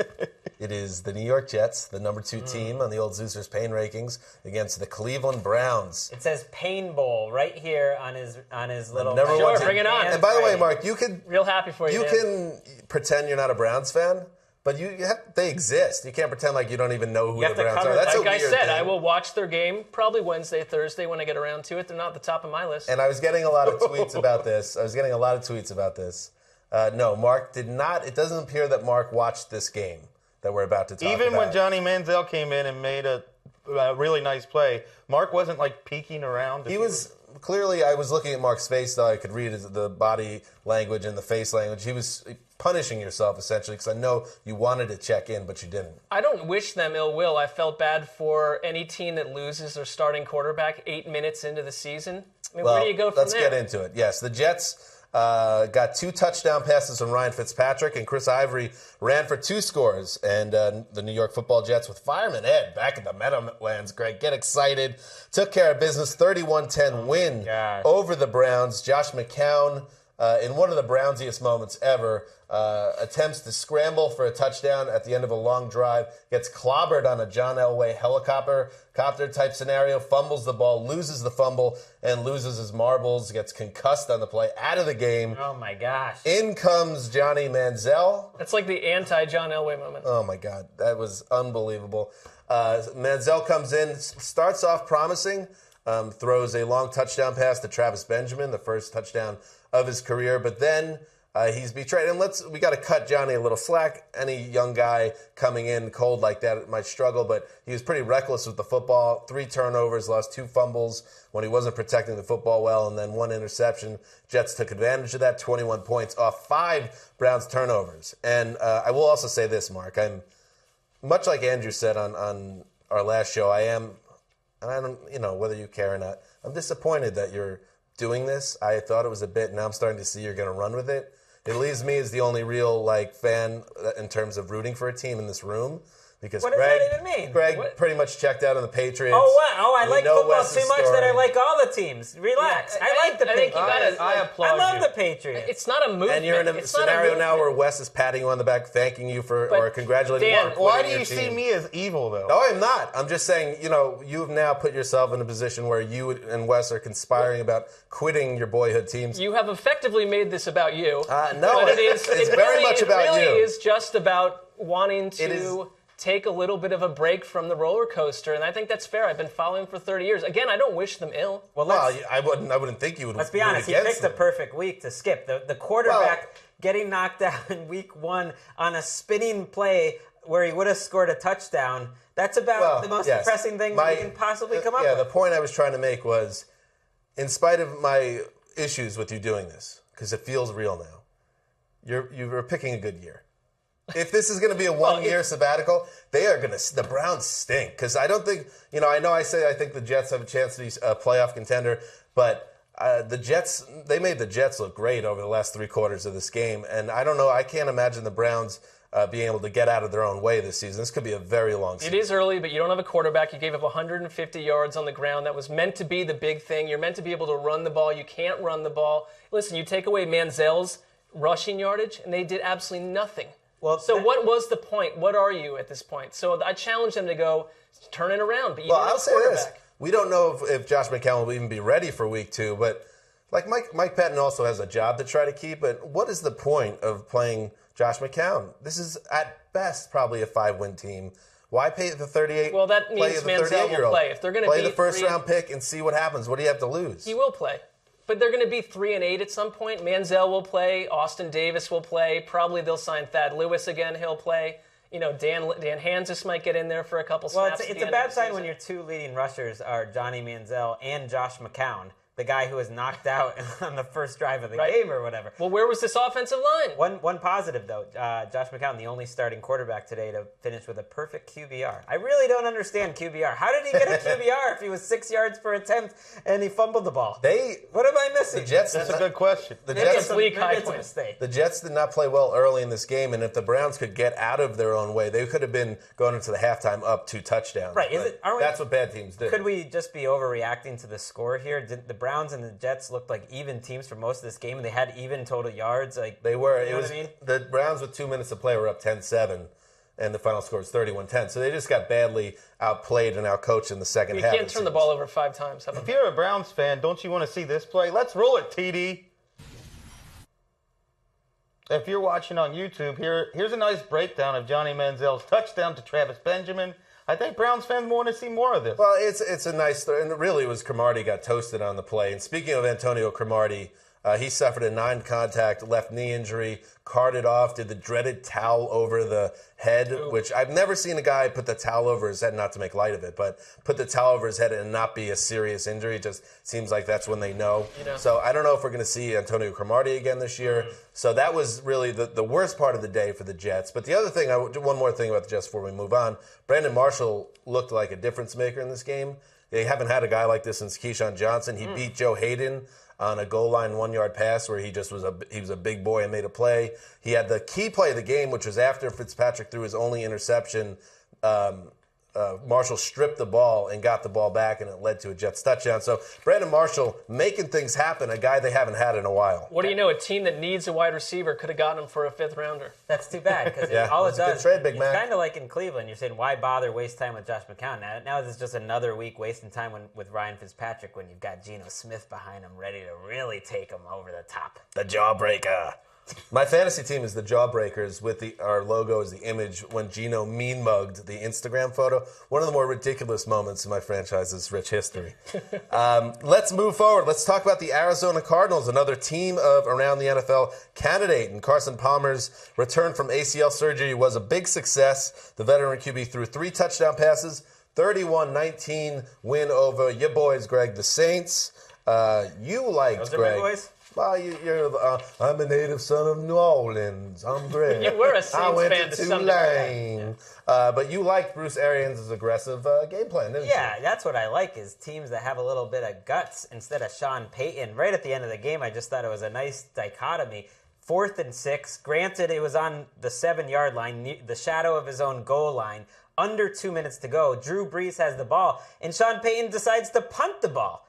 it is the New York Jets, the number 2 team on the old Zeusers Pain rankings, against the Cleveland Browns. It says Pain Bowl right here on his little. Sure, bring it on. And by the way, Mark, you could real happy for you. You can pretend you're not a Browns fan, but they exist. You can't pretend like you don't even know who the Browns are. That's like a weird I said, thing. I will watch their game probably Wednesday, Thursday when I get around to it. They're not at the top of my list. And I was getting a lot of tweets about this. No, Mark did not. It doesn't appear that Mark watched this game that we're about to talk about. Even when Johnny Manziel came in and made a really nice play, Mark wasn't peeking around. He was clearly. I was looking at Mark's face, though. I could read the body language and the face language. He was punishing yourself essentially because I know you wanted to check in, but you didn't. I don't wish them ill will. I felt bad for any team that loses their starting quarterback 8 minutes into the season. I mean, where do you go from let's there? Let's get into it. Yes, the Jets got 2 touchdown passes from Ryan Fitzpatrick, and Chris Ivory ran for 2 scores. And the New York Football Jets with Fireman Ed back at the Meadowlands, Greg, get excited. Took care of business, 31-10 win over the Browns. Josh McCown, in one of the Brownsiest moments ever, attempts to scramble for a touchdown at the end of a long drive, gets clobbered on a John Elway helicopter type scenario, fumbles the ball, loses the fumble, and loses his marbles, gets concussed on the play, out of the game. Oh my gosh. In comes Johnny Manziel. That's like the anti-John Elway moment. Oh my God, that was unbelievable. Manziel comes in, starts off promising, throws a long touchdown pass to Travis Benjamin, the first touchdown of his career, but then he's betrayed. And we got to cut Johnny a little slack. Any young guy coming in cold like that might struggle, but he was pretty reckless with the football. 3 turnovers, lost 2 fumbles when he wasn't protecting the football well, and then 1 interception. Jets took advantage of that, 21 points off 5 Browns turnovers. And I will also say this, Mark. I'm much like Andrew said on our last show. I am, and I don't, whether you care or not, I'm disappointed that you're doing this. I thought it was a bit. Now I'm starting to see you're going to run with it. It leaves me as the only real fan in terms of rooting for a team in this room. Because what does that even mean? Greg pretty much checked out on the Patriots. Oh, wow. I like football too much that I like all the teams. Relax. Yeah, I like the Patriots. I applaud I love you. the Patriots. It's not a movement. And you're in a scenario now where Wes is patting you on the back, thanking you or congratulating Dan, Mark. Why do you see me as evil, though? No, I'm not. I'm just saying, you've now put yourself in a position where you and Wes are conspiring about quitting your boyhood teams. You have effectively made this about you. No, but it's very much about you. It really is just about wanting to take a little bit of a break from the roller coaster, and I think that's fair. I've been following for 30 years. Again, I don't wish them ill. Well, I wouldn't think you would. Let's be honest. He picked the perfect week to skip. The quarterback getting knocked out in week 1 on a spinning play where he would have scored a touchdown. That's about the most depressing thing that you can possibly come up with. Yeah, the point I was trying to make was, in spite of my issues with you doing this, because it feels real now, you're picking a good year. If this is going to be a one-year sabbatical, the Browns stink. Because I don't think, I know I think the Jets have a chance to be a playoff contender, but the Jets, they made the Jets look great over the last 3 quarters of this game. And I don't know, I can't imagine the Browns being able to get out of their own way this season. This could be a very long season. It is early, but you don't have a quarterback. You gave up 150 yards on the ground. That was meant to be the big thing. You're meant to be able to run the ball. You can't run the ball. Listen, you take away Manziel's rushing yardage, and they did absolutely nothing. So what was the point? What are you at this point? So I challenge them to go turn it around. But I'll say this. We don't know if Josh McCown will even be ready for week 2, but like Mike Patton also has a job to try to keep. But what is the point of playing Josh McCown? This is at best probably a 5-win team. Why pay the 38? Well, that means Manziel will play. If they're going to play the first-round pick and see what happens. What do you have to lose? He will play. But they're going to be 3-8 at some point. Manziel will play. Austin Davis will play. Probably they'll sign Thad Lewis again. He'll play. Dan Hanzus might get in there for a couple snaps. Well, it's a bad sign when your 2 leading rushers are Johnny Manziel and Josh McCown, the guy who was knocked out on the first drive of the game or whatever. Well, where was this offensive line? One positive, though. Josh McCown, the only starting quarterback today to finish with a perfect QBR. I really don't understand QBR. How did he get a QBR if he was 6 yards per attempt and he fumbled the ball? What am I missing? That's a good question. The Jets did not play well early in this game, and if the Browns could get out of their own way, they could have been going into the halftime up 2 touchdowns. Right. That's what bad teams do. Could we just be overreacting to the score here? Did the Browns and the Jets looked like even teams for most of this game, and they had even total yards? They were. You know what I mean? The Browns with 2 minutes to play were up 10-7, and the final score was 31-10. So they just got badly outplayed and outcoached in the second half. You can't turn the ball over 5 times. If you're a Browns fan, don't you want to see this play? Let's roll it, TD. If you're watching on YouTube, here's a nice breakdown of Johnny Manziel's touchdown to Travis Benjamin. I think Browns fans want to see more of this. Well, it's a nice story, and really it was Cromartie got toasted on the play. And speaking of Antonio Cromartie, he suffered a 9-contact left knee injury, carted off, did the dreaded towel over the head, which I've never seen a guy put the towel over his head, not to make light of it, but put the towel over his head and not be a serious injury. It just seems like that's when they know. So I don't know if we're going to see Antonio Cromartie again this year. So that was really the worst part of the day for the Jets. But the other thing, one more thing about the Jets before we move on. Brandon Marshall looked like a difference maker in this game. They haven't had a guy like this since Keyshawn Johnson. He beat Joe Hayden on a goal line 1-yard pass where he was a big boy and made a play. He had the key play of the game, which was after Fitzpatrick threw his only interception. Marshall stripped the ball and got the ball back, and it led to a Jets touchdown. So Brandon Marshall making things happen, a guy they haven't had in a while. What do you know? A team that needs a wide receiver could have gotten him for a 5th rounder. That's too bad, because all it does, it's kind of like in Cleveland. You're saying, why bother waste time with Josh McCown? Now this is just another week wasting time with Ryan Fitzpatrick when you've got Geno Smith behind him ready to really take him over the top. The jawbreaker. My fantasy team is the Jawbreakers with our logo as the image when Geno mean-mugged the Instagram photo. One of the more ridiculous moments in my franchise's rich history. Let's move forward. Let's talk about the Arizona Cardinals, another team of around the NFL candidate. And Carson Palmer's return from ACL surgery was a big success. The veteran QB threw 3 touchdown passes, 31-19 win over your boys, Greg, the Saints. You liked, Greg. Boys? Well, I'm a native son of New Orleans. I'm Greg. You were a Saints I went fan to to some Tulane. But you liked Bruce Arians' aggressive game plan, didn't you? Yeah, that's what I like, is teams that have a little bit of guts instead of Sean Payton. Right at the end of the game, I just thought it was a nice dichotomy. 4th and 6. Granted, it was on the 7-yard line, the shadow of his own goal line. Under 2 minutes to go. Drew Brees has the ball, and Sean Payton decides to punt the ball.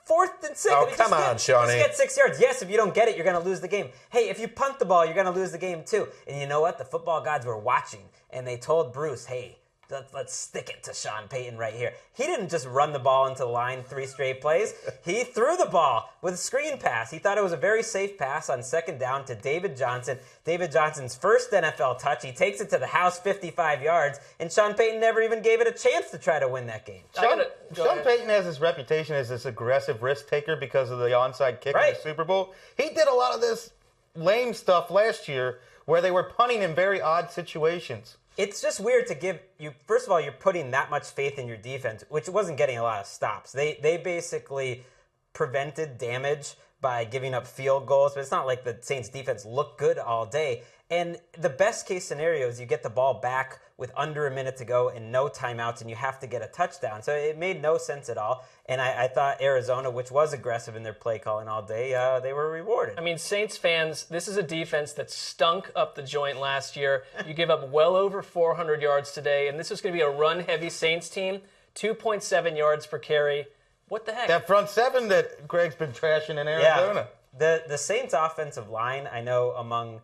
4th and 6. Oh, come on, Shawnee. Just get 6 yards. Yes, if you don't get it, you're going to lose the game. Hey, if you punt the ball, you're going to lose the game too. And you know what? The football gods were watching, and they told Bruce, hey, let's stick it to Sean Payton right here. He didn't just run the ball into the line 3 straight plays. He threw the ball with a screen pass. He thought it was a very safe pass on 2nd down to David Johnson. David Johnson's first NFL touch. He takes it to the house 55 yards, and Sean Payton never even gave it a chance to try to win that game. Sean Payton has his reputation as this aggressive risk taker because of the onside kick in the Super Bowl. He did a lot of this lame stuff last year where they were punting in very odd situations. It's just weird to give you. First of all, you're putting that much faith in your defense, which wasn't getting a lot of stops. They basically prevented damage by giving up field goals, but it's not like the Saints defense looked good all day. And the best case scenario is you get the ball back with under a minute to go and no timeouts, and you have to get a touchdown. So it made no sense at all. And I thought Arizona, which was aggressive in their play calling all day, they were rewarded. I mean, Saints fans, this is a defense that stunk up the joint last year. You give up well over 400 yards today, and this is going to be a run-heavy Saints team, 2.7 yards per carry. What the heck? That front seven that Gregg's been trashing in Arizona. Yeah. The Saints offensive line, I know among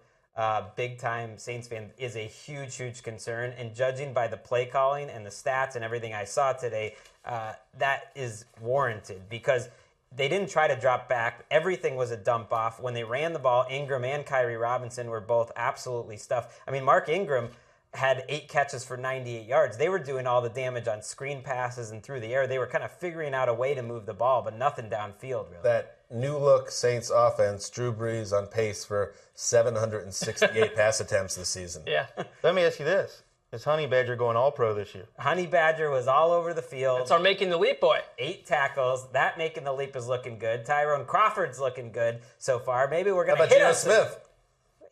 big-time Saints fans, is a huge, huge concern. And judging by the play calling and the stats and everything I saw today, that is warranted because they didn't try to drop back. Everything was a dump off. When they ran the ball, Ingram and Kyrie Robinson were both absolutely stuffed. I mean, Mark Ingram had 8 catches for 98 yards. They were doing all the damage on screen passes and through the air. They were kind of figuring out a way to move the ball, but nothing downfield, really. That new-look Saints offense, Drew Brees on pace for 768 pass attempts this season. Yeah. Let me ask you this. Is Honey Badger going all-pro this year? Honey Badger was all over the field. That's our making the leap boy. 8 tackles. That making the leap is looking good. Tyrone Crawford's looking good so far. Maybe we're going to hit Geno Smith?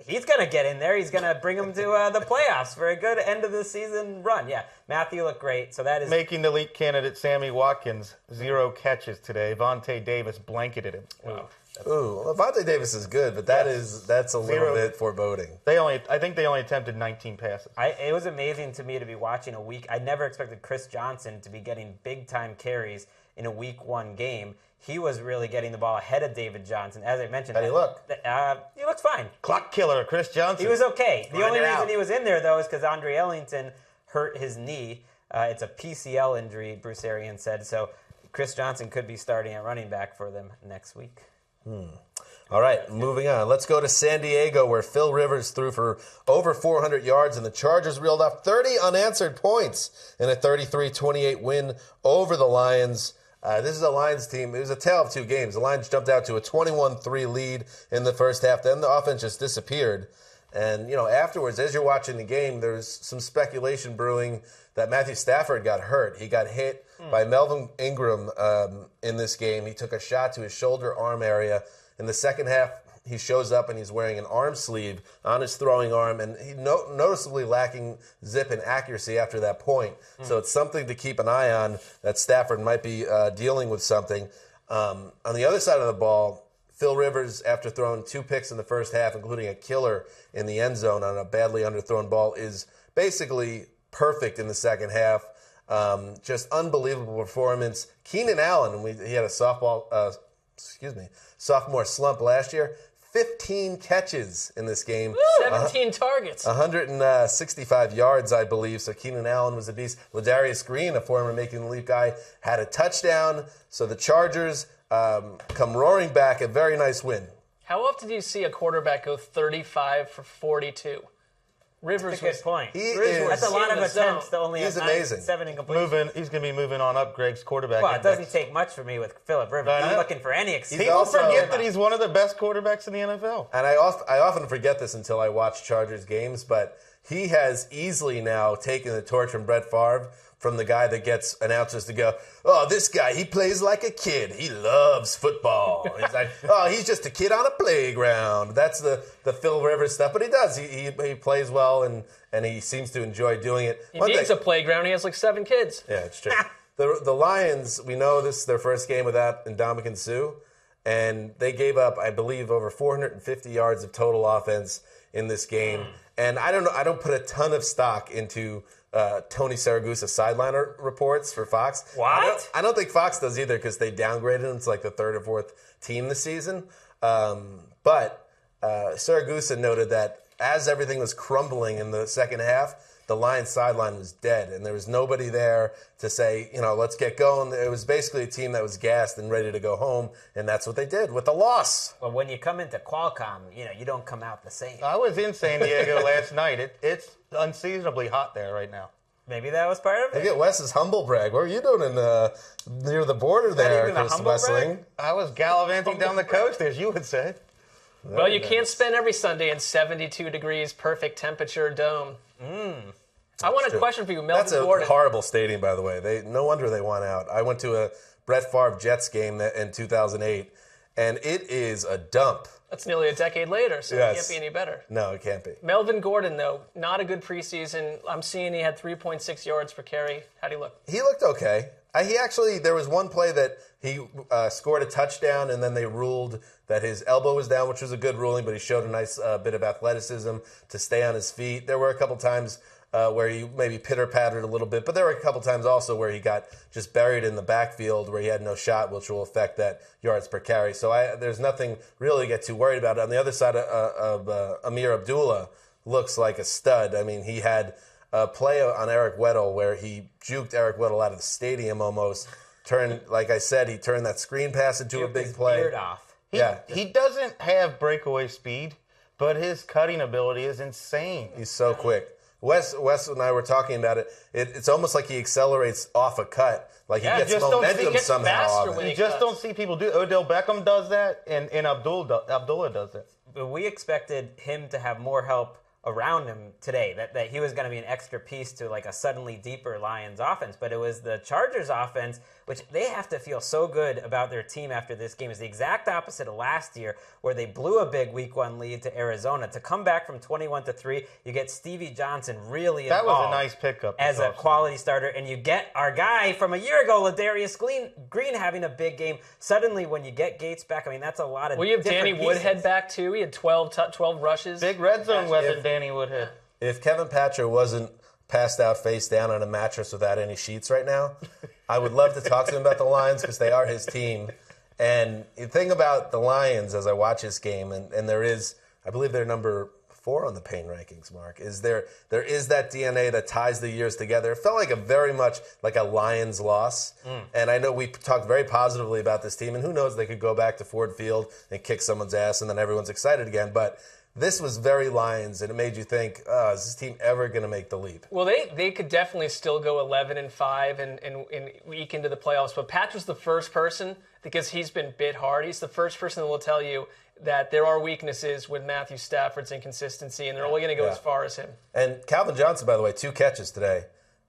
He's going to get in there. He's going to bring him to the playoffs for a good end of the season run. Yeah, Matthew looked great. So that is Making the leap candidate Sammy Watkins, 0 catches today. Vontae Davis blanketed him. Ooh, Vontae Davis is good, but that's a little bit foreboding. I think they only attempted 19 passes. It was amazing to me to be watching a week. I never expected Chris Johnson to be getting big-time carries in a Week 1 game. He was really getting the ball ahead of David Johnson. As I mentioned, How did he look? He looked fine. Clock killer, Chris Johnson. He was okay. The only reason out. he was in there, though, is because Andre Ellington hurt his knee. It's a PCL injury, Bruce Arians said. So Chris Johnson could be starting at running back for them next week. All right, moving on. Let's go to San Diego, where Phil Rivers threw for over 400 yards, and the Chargers reeled off 30 unanswered points in a 33-28 win over the Lions. This is a Lions team. It was a tale of 2 games. The Lions jumped out to a 21-3 lead in the first half. Then the offense just disappeared. And, afterwards, as you're watching the game, there's some speculation brewing that Matthew Stafford got hurt. He got hit by Melvin Ingram in this game. He took a shot to his shoulder arm area. In the second half, he shows up and he's wearing an arm sleeve on his throwing arm, and he noticeably lacking zip and accuracy after that point. So it's something to keep an eye on, that Stafford might be dealing with something. On the other side of the ball, Phil Rivers, after throwing 2 picks in the first half, including a killer in the end zone on a badly underthrown ball, is basically perfect in the second half. Just unbelievable performance. Keenan Allen, he had a sophomore slump last year. 15 catches in this game. 17 targets. 165 yards, I believe. So Keenan Allen was a beast. Ladarius Green, a former Making the Leap guy, had a touchdown. So the Chargers come roaring back. A very nice win. How often do you see a quarterback go 35 for 42? Rivers That's a good point. Is, That's a lot of in the attempts zone. to only He's have amazing. 7 incompletions. He's going to be moving on up Gregg's quarterback Well, it index. doesn't take much for me with Phillip Rivers. I'm looking for any excuse. He's People also- forget that he's one of the best quarterbacks in the NFL. And I often forget this until I watch Chargers games, but he has easily now taken the torch from Brett Favre, from the guy that gets announcers to go, oh, this guy, he plays like a kid. He loves football. He's like, oh, he's just a kid on a playground. That's the Phil Rivers stuff. But he does. He plays well, and he seems to enjoy doing it. He needs a playground. He has like 7 kids. Yeah, it's true. The Lions, we know this is their first game without Ndamukong Suh, and they gave up, I believe, over 450 yards of total offense in this game. And I don't put a ton of stock into Tony Saragusa sideline reports for Fox. What? I don't think Fox does either, because they downgraded him to like the 3rd or 4th team this season. But Saragusa noted that as everything was crumbling in the second half, the Lions sideline was dead, and there was nobody there to say, let's get going. It was basically a team that was gassed and ready to go home, and that's what they did with the loss. Well, when you come into Qualcomm, you don't come out the same. I was in San Diego last night. It's unseasonably hot there right now. Maybe that was part of Look it. at Wes's humble brag. What were you doing near the border there, even a Chris humble Wesseling? brag? I was gallivanting down the coast, as you would say. Well, you can't spend every Sunday in 72 degrees, perfect temperature dome. I want a question for you, Melvin That's a Gordon. horrible stadium, by the way. No wonder they won out. I went to a Brett Favre Jets game in 2008, and it is a dump. That's nearly a decade later, so it can't be any better. No, it can't be. Melvin Gordon, though, not a good preseason. I'm seeing he had 3.6 yards per carry. How'd he look? He looked okay. There was one play that he scored a touchdown, and then they ruled that his elbow was down, which was a good ruling, but he showed a nice bit of athleticism to stay on his feet. There were a couple times where he maybe pitter-pattered a little bit, but there were a couple times also where he got just buried in the backfield where he had no shot, which will affect that yards per carry. So there's nothing really to get too worried about. On the other side of Amir Abdullah looks like a stud. I mean, he had a play on Eric Weddle where he juked Eric Weddle out of the stadium almost. Like I said, he turned that screen pass into a big play. Beard off. He doesn't have breakaway speed, but his cutting ability is insane. He's so quick. Wes and I were talking about it. It's almost like he accelerates off a cut. Like he gets momentum somehow off it. You just don't see people do it. Odell Beckham does that, and Abdullah does it. But we expected him to have more help around him today, that he was going to be an extra piece to like a suddenly deeper Lions offense. But it was the Chargers offense, which they have to feel so good about their team after this game. Is the exact opposite of last year, where they blew a big Week 1 lead to Arizona. To come back from 21-3, you get Stevie Johnson really involved. That was a nice pickup. As a quality starter, and you get our guy from a year ago, Ladarius Green having a big game. Suddenly, when you get Gates back, I mean, that's a lot of Well, you have Danny pieces. Woodhead back, too. He had 12 rushes. Big red zone weapon, Danny Woodhead. If Kevin Patcher wasn't passed out face down on a mattress without any sheets right now, I would love to talk to him about the Lions because they are his team. And the thing about the Lions as I watch this game, and there is, I believe they're number 4 on the pain rankings, Mark, is there is that DNA that ties the years together. It felt like very much like a Lions loss. And I know we talked very positively about this team, and who knows, they could go back to Ford Field and kick someone's ass, and then everyone's excited again. But this was very Lions, and it made you think, is this team ever going to make the leap? Well, they could definitely still go 11-5 and eke into the playoffs. But Patcher's the first person, because he's been bit hard, he's the first person that will tell you that there are weaknesses with Matthew Stafford's inconsistency, and they're only going to go as far as him. And Calvin Johnson, by the way, 2 catches today.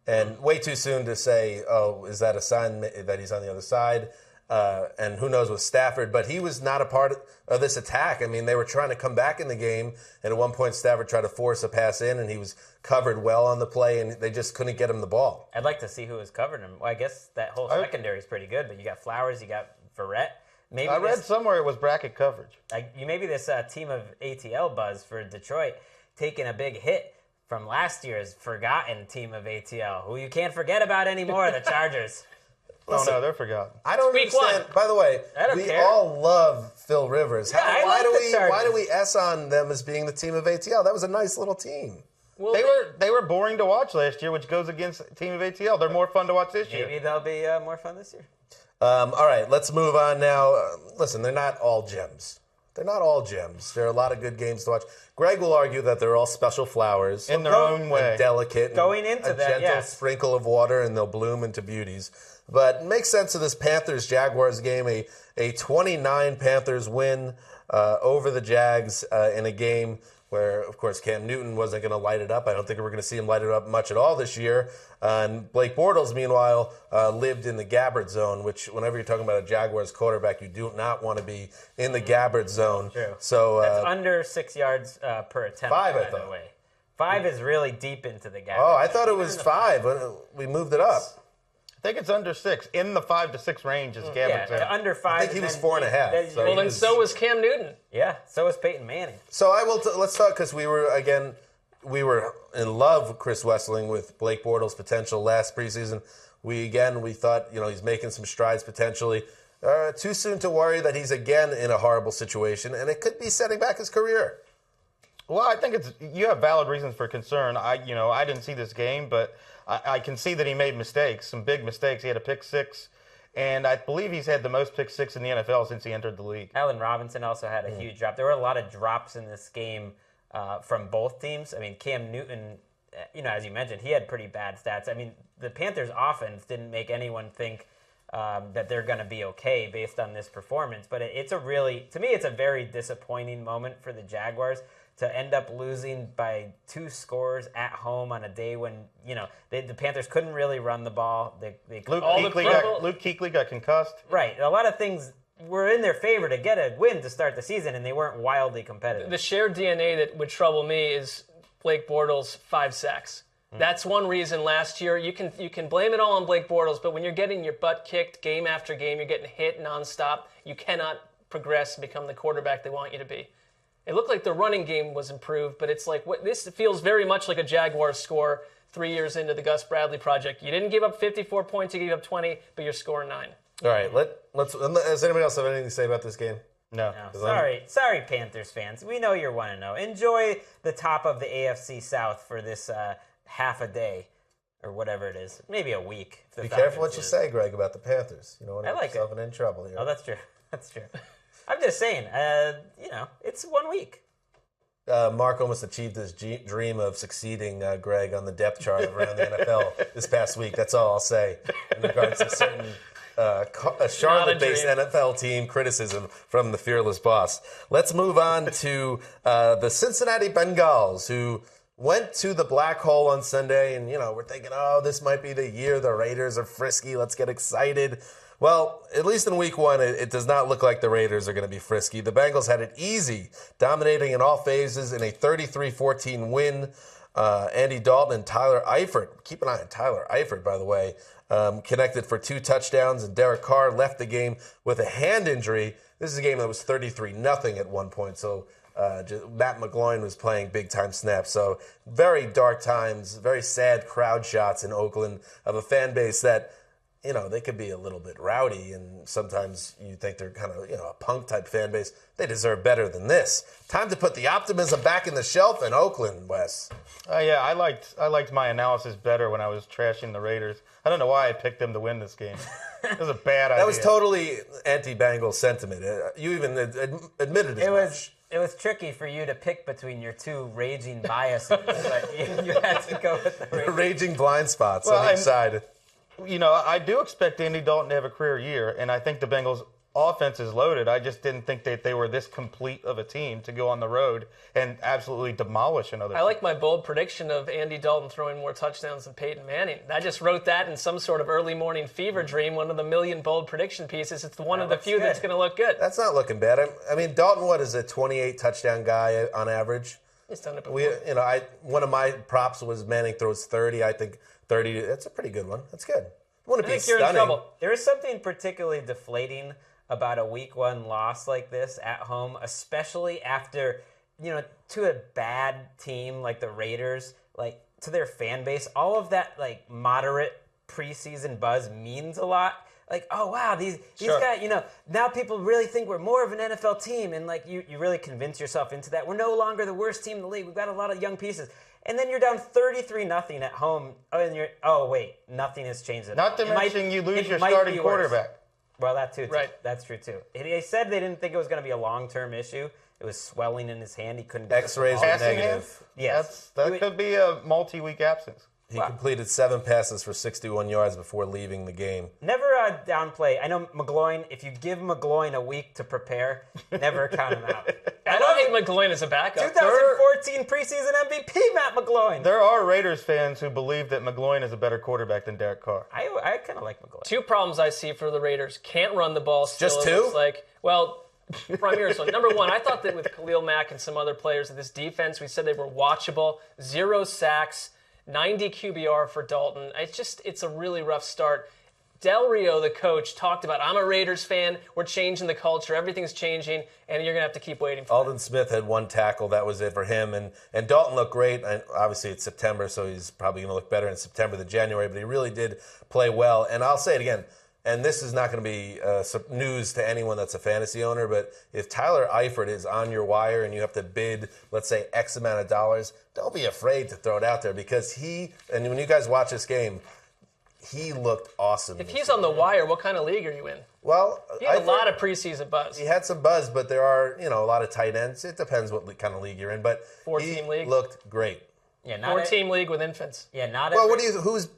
And way too soon to say, is that a sign that he's on the other side? And who knows with Stafford, but he was not a part of this attack. I mean, they were trying to come back in the game, and at one point Stafford tried to force a pass in, and he was covered well on the play, and they just couldn't get him the ball. I'd like to see who was covering him. Well, I guess that whole secondary is pretty good, but you got Flowers, you got Verrett. Maybe I read somewhere it was bracket coverage. Maybe this team of ATL buzz for Detroit taking a big hit from last year's forgotten team of ATL, who you can't forget about anymore, the Chargers. Listen, no, they're forgotten. I don't understand. By the way, we all love Phil Rivers. Why do we S on them as being the team of ATL? That was a nice little team. Well, They were boring to watch last year, which goes against the team of ATL. They're more fun to watch this year. Maybe they'll be more fun this year. All right, let's move on now. Listen, they're not all gems. There are a lot of good games to watch. Greg will argue that they're all special flowers. In their own way. Delicate. Going into a that, gentle sprinkle of water, and they'll bloom into beauties. But it makes sense of this Panthers-Jaguars game, a 29 Panthers win over the Jags in a game where, of course, Cam Newton wasn't going to light it up. I don't think we're going to see him light it up much at all this year. And Blake Bortles, meanwhile, lived in the Gabbard zone, which whenever you're talking about a Jaguars quarterback, you do not want to be in the Gabbard zone. True. So that's under 6 yards per attempt, 5, by the way. 5 is really deep into the Gabbard. Oh, I thought it was 5. We moved it up. I think it's under 6. In the 5 to 6 range is Gabbard. Yeah, under 5. I think he was 4.5. Then so was Cam Newton. Yeah, so was Peyton Manning. So I will. Let's talk because we were in love with Chris Wesseling with Blake Bortles' potential last preseason. We thought he's making some strides potentially. Too soon to worry that he's again in a horrible situation, and it could be setting back his career. Well, I think you have valid reasons for concern. I didn't see this game, but I can see that he made mistakes, some big mistakes. He had a pick 6, and I believe he's had the most pick 6 in the NFL since he entered the league. Allen Robinson also had a huge drop. There were a lot of drops in this game from both teams. I mean, Cam Newton, as you mentioned, he had pretty bad stats. I mean, the Panthers' offense didn't make anyone think that they're going to be okay based on this performance. But to me, it's a very disappointing moment for the Jaguars to end up losing by 2 scores at home on a day when, the Panthers couldn't really run the ball. Luke Kuechly got concussed. Right. A lot of things were in their favor to get a win to start the season, and they weren't wildly competitive. The shared DNA that would trouble me is Blake Bortles' 5 sacks. That's one reason last year. You can blame it all on Blake Bortles, but when you're getting your butt kicked game after game, you're getting hit nonstop, you cannot progress and become the quarterback they want you to be. It looked like the running game was improved, but it's like this feels very much like a Jaguars score 3 years into the Gus Bradley project. You didn't give up 54 points, you gave up 20, but you're scoring 9. All right, let's. Does anybody else have anything to say about this game? No. Sorry, Panthers fans. We know you're 1-0. Enjoy the top of the AFC South for this half a day or whatever it is. Maybe a week. Be careful what you say, Greg, about the Panthers. You don't want to get yourself in trouble here. Oh, that's true. That's true. I'm just saying, it's 1 week. Mark almost achieved his dream of succeeding Greg on the depth chart around the NFL this past week. That's all I'll say in regards to certain Charlotte-based NFL team criticism from the fearless boss. Let's move on to the Cincinnati Bengals, who went to the black hole on Sunday, and, we're thinking, this might be the year the Raiders are frisky. Let's get excited. Well, at least in week 1, it does not look like the Raiders are going to be frisky. The Bengals had it easy, dominating in all phases in a 33-14 win. Andy Dalton and Tyler Eifert, keep an eye on Tyler Eifert, by the way, connected for 2 touchdowns, and Derek Carr left the game with a hand injury. This is a game that was 33-0 at one point, so Matt McGloin was playing big-time snaps. So very dark times, very sad crowd shots in Oakland of a fan base that, they could be a little bit rowdy, and sometimes you think they're kind of, a punk-type fan base. They deserve better than this. Time to put the optimism back in the shelf in Oakland, Wes. I liked my analysis better when I was trashing the Raiders. I don't know why I picked them to win this game. It was a bad idea. That was totally anti-Bengals sentiment. You even admitted as much. It was tricky for you to pick between your 2 raging biases, but you had to go with the Raiders. Raging blind spots on each side. I do expect Andy Dalton to have a career year, and I think the Bengals' offense is loaded. I just didn't think that they were this complete of a team to go on the road and absolutely demolish another team. I like my bold prediction of Andy Dalton throwing more touchdowns than Peyton Manning. I just wrote that in some sort of early morning fever dream, one of the million bold prediction pieces. It's one of the few that's going to look good. That's not looking bad. I mean, Dalton, is a 28 touchdown guy on average? He's done it before. One of my props was Manning throws 30. I think 30. That's a pretty good one. That's good. Wouldn't be you're in trouble. There is something particularly deflating about a week 1 loss like this at home, especially after, to a bad team like the Raiders, like to their fan base, all of that like moderate preseason buzz means a lot. Like, oh wow, these guys, now people really think we're more of an NFL team, and like you really convince yourself into that. We're no longer the worst team in the league. We've got a lot of young pieces. And then you're down 33-0 at home. Nothing has changed. Not to mention you lose your starting quarterback. Well, that too. Right. That's true too. They said they didn't think it was going to be a long-term issue. It was swelling in his hand. He couldn't get X-rays were negative. Yes. That could be a multi-week absence. He completed 7 passes for 61 yards before leaving the game. Never downplay. I know McGloin, if you give McGloin a week to prepare, never count him out. I don't think McGloin is a backup. 2014 preseason MVP, Matt McGloin. There are Raiders fans who believe that McGloin is a better quarterback than Derek Carr. I kind of like McGloin. 2 problems I see for the Raiders. Can't run the ball still. Just 2? Primarily. Number 1, I thought that with Khalil Mack and some other players of this defense, we said they were watchable. 0 sacks. 90 QBR for Dalton. It's a really rough start. Del Rio, the coach, talked about, I'm a Raiders fan. We're changing the culture. Everything's changing, and you're going to have to keep waiting for Aldon Smith had 1 tackle. That was it for him. And Dalton looked great. And obviously, it's September, so he's probably going to look better in September than January, but he really did play well. And I'll say it again, and this is not going to be news to anyone that's a fantasy owner, but if Tyler Eifert is on your wire and you have to bid, let's say, X amount of dollars, don't be afraid to throw it out there because and when you guys watch this game, he looked awesome. If he's on the wire, what kind of league are you in? Well, he had a lot of preseason buzz. He had some buzz, but there are, a lot of tight ends. It depends what kind of league you're in, but 14 league. Looked great. Yeah, not 4-team league with infants. Yeah, not. Well, every,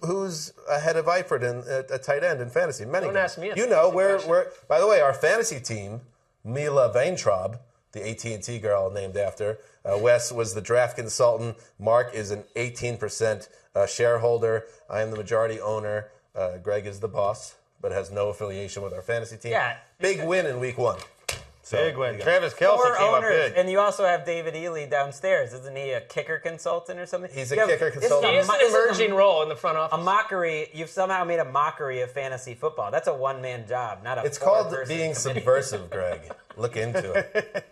who's ahead of Eifert in a tight end in fantasy? Many. Don't ask me a You know, fantasy we're by the way, our fantasy team, Mila Weintraub, the AT&T girl named after. Wes was the draft consultant. Mark is an 18% shareholder. I am the majority owner. Greg is the boss, but has no affiliation with our fantasy team. Yeah. Big win in week 1. So, Big win. there you go. Travis Kelce 4 came owners, up big. and you also have David Ely downstairs. Isn't he a kicker consultant or something? He's a You have- kicker this is consultant. He has an this is emerging role in the front office. a mockery. You've somehow made a mockery of fantasy football. That's a one-man job, not a. It's called 4-person being committee. subversive, Greg. Look into it.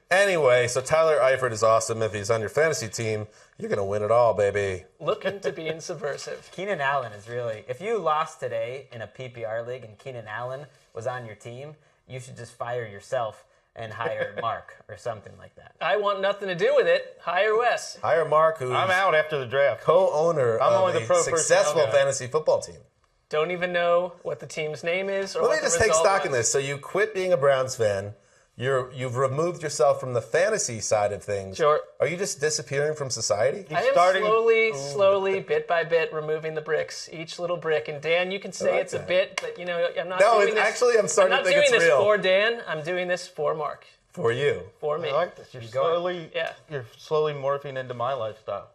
Anyway, so Tyler Eifert is awesome. If he's on your fantasy team, you're going to win it all, baby. Looking to being subversive. Keenan Allen is really. If you lost today in a PPR league and Keenan Allen was on your team, you should just fire yourself and hire Mark or something like that. I want nothing to do with it. Hire Wes. Hire Mark, who's I'm out after the draft. co-owner I'm of only the a pro successful personnel guy. fantasy football team. Don't even know what the team's name is or Let what me the just take result stock in was. this. So you quit being a Browns fan. You've removed yourself from the fantasy side of things. Sure. Are you just disappearing from society? I am starting- slowly, bit by bit, removing the bricks, each little brick. And Dan, you can say like it's a that. bit, but I'm not No, doing this. actually, I'm starting I'm to not think doing it's this real. for Dan. I'm doing this for Mark, For you. for me. I like this. You're slowly morphing into my lifestyle.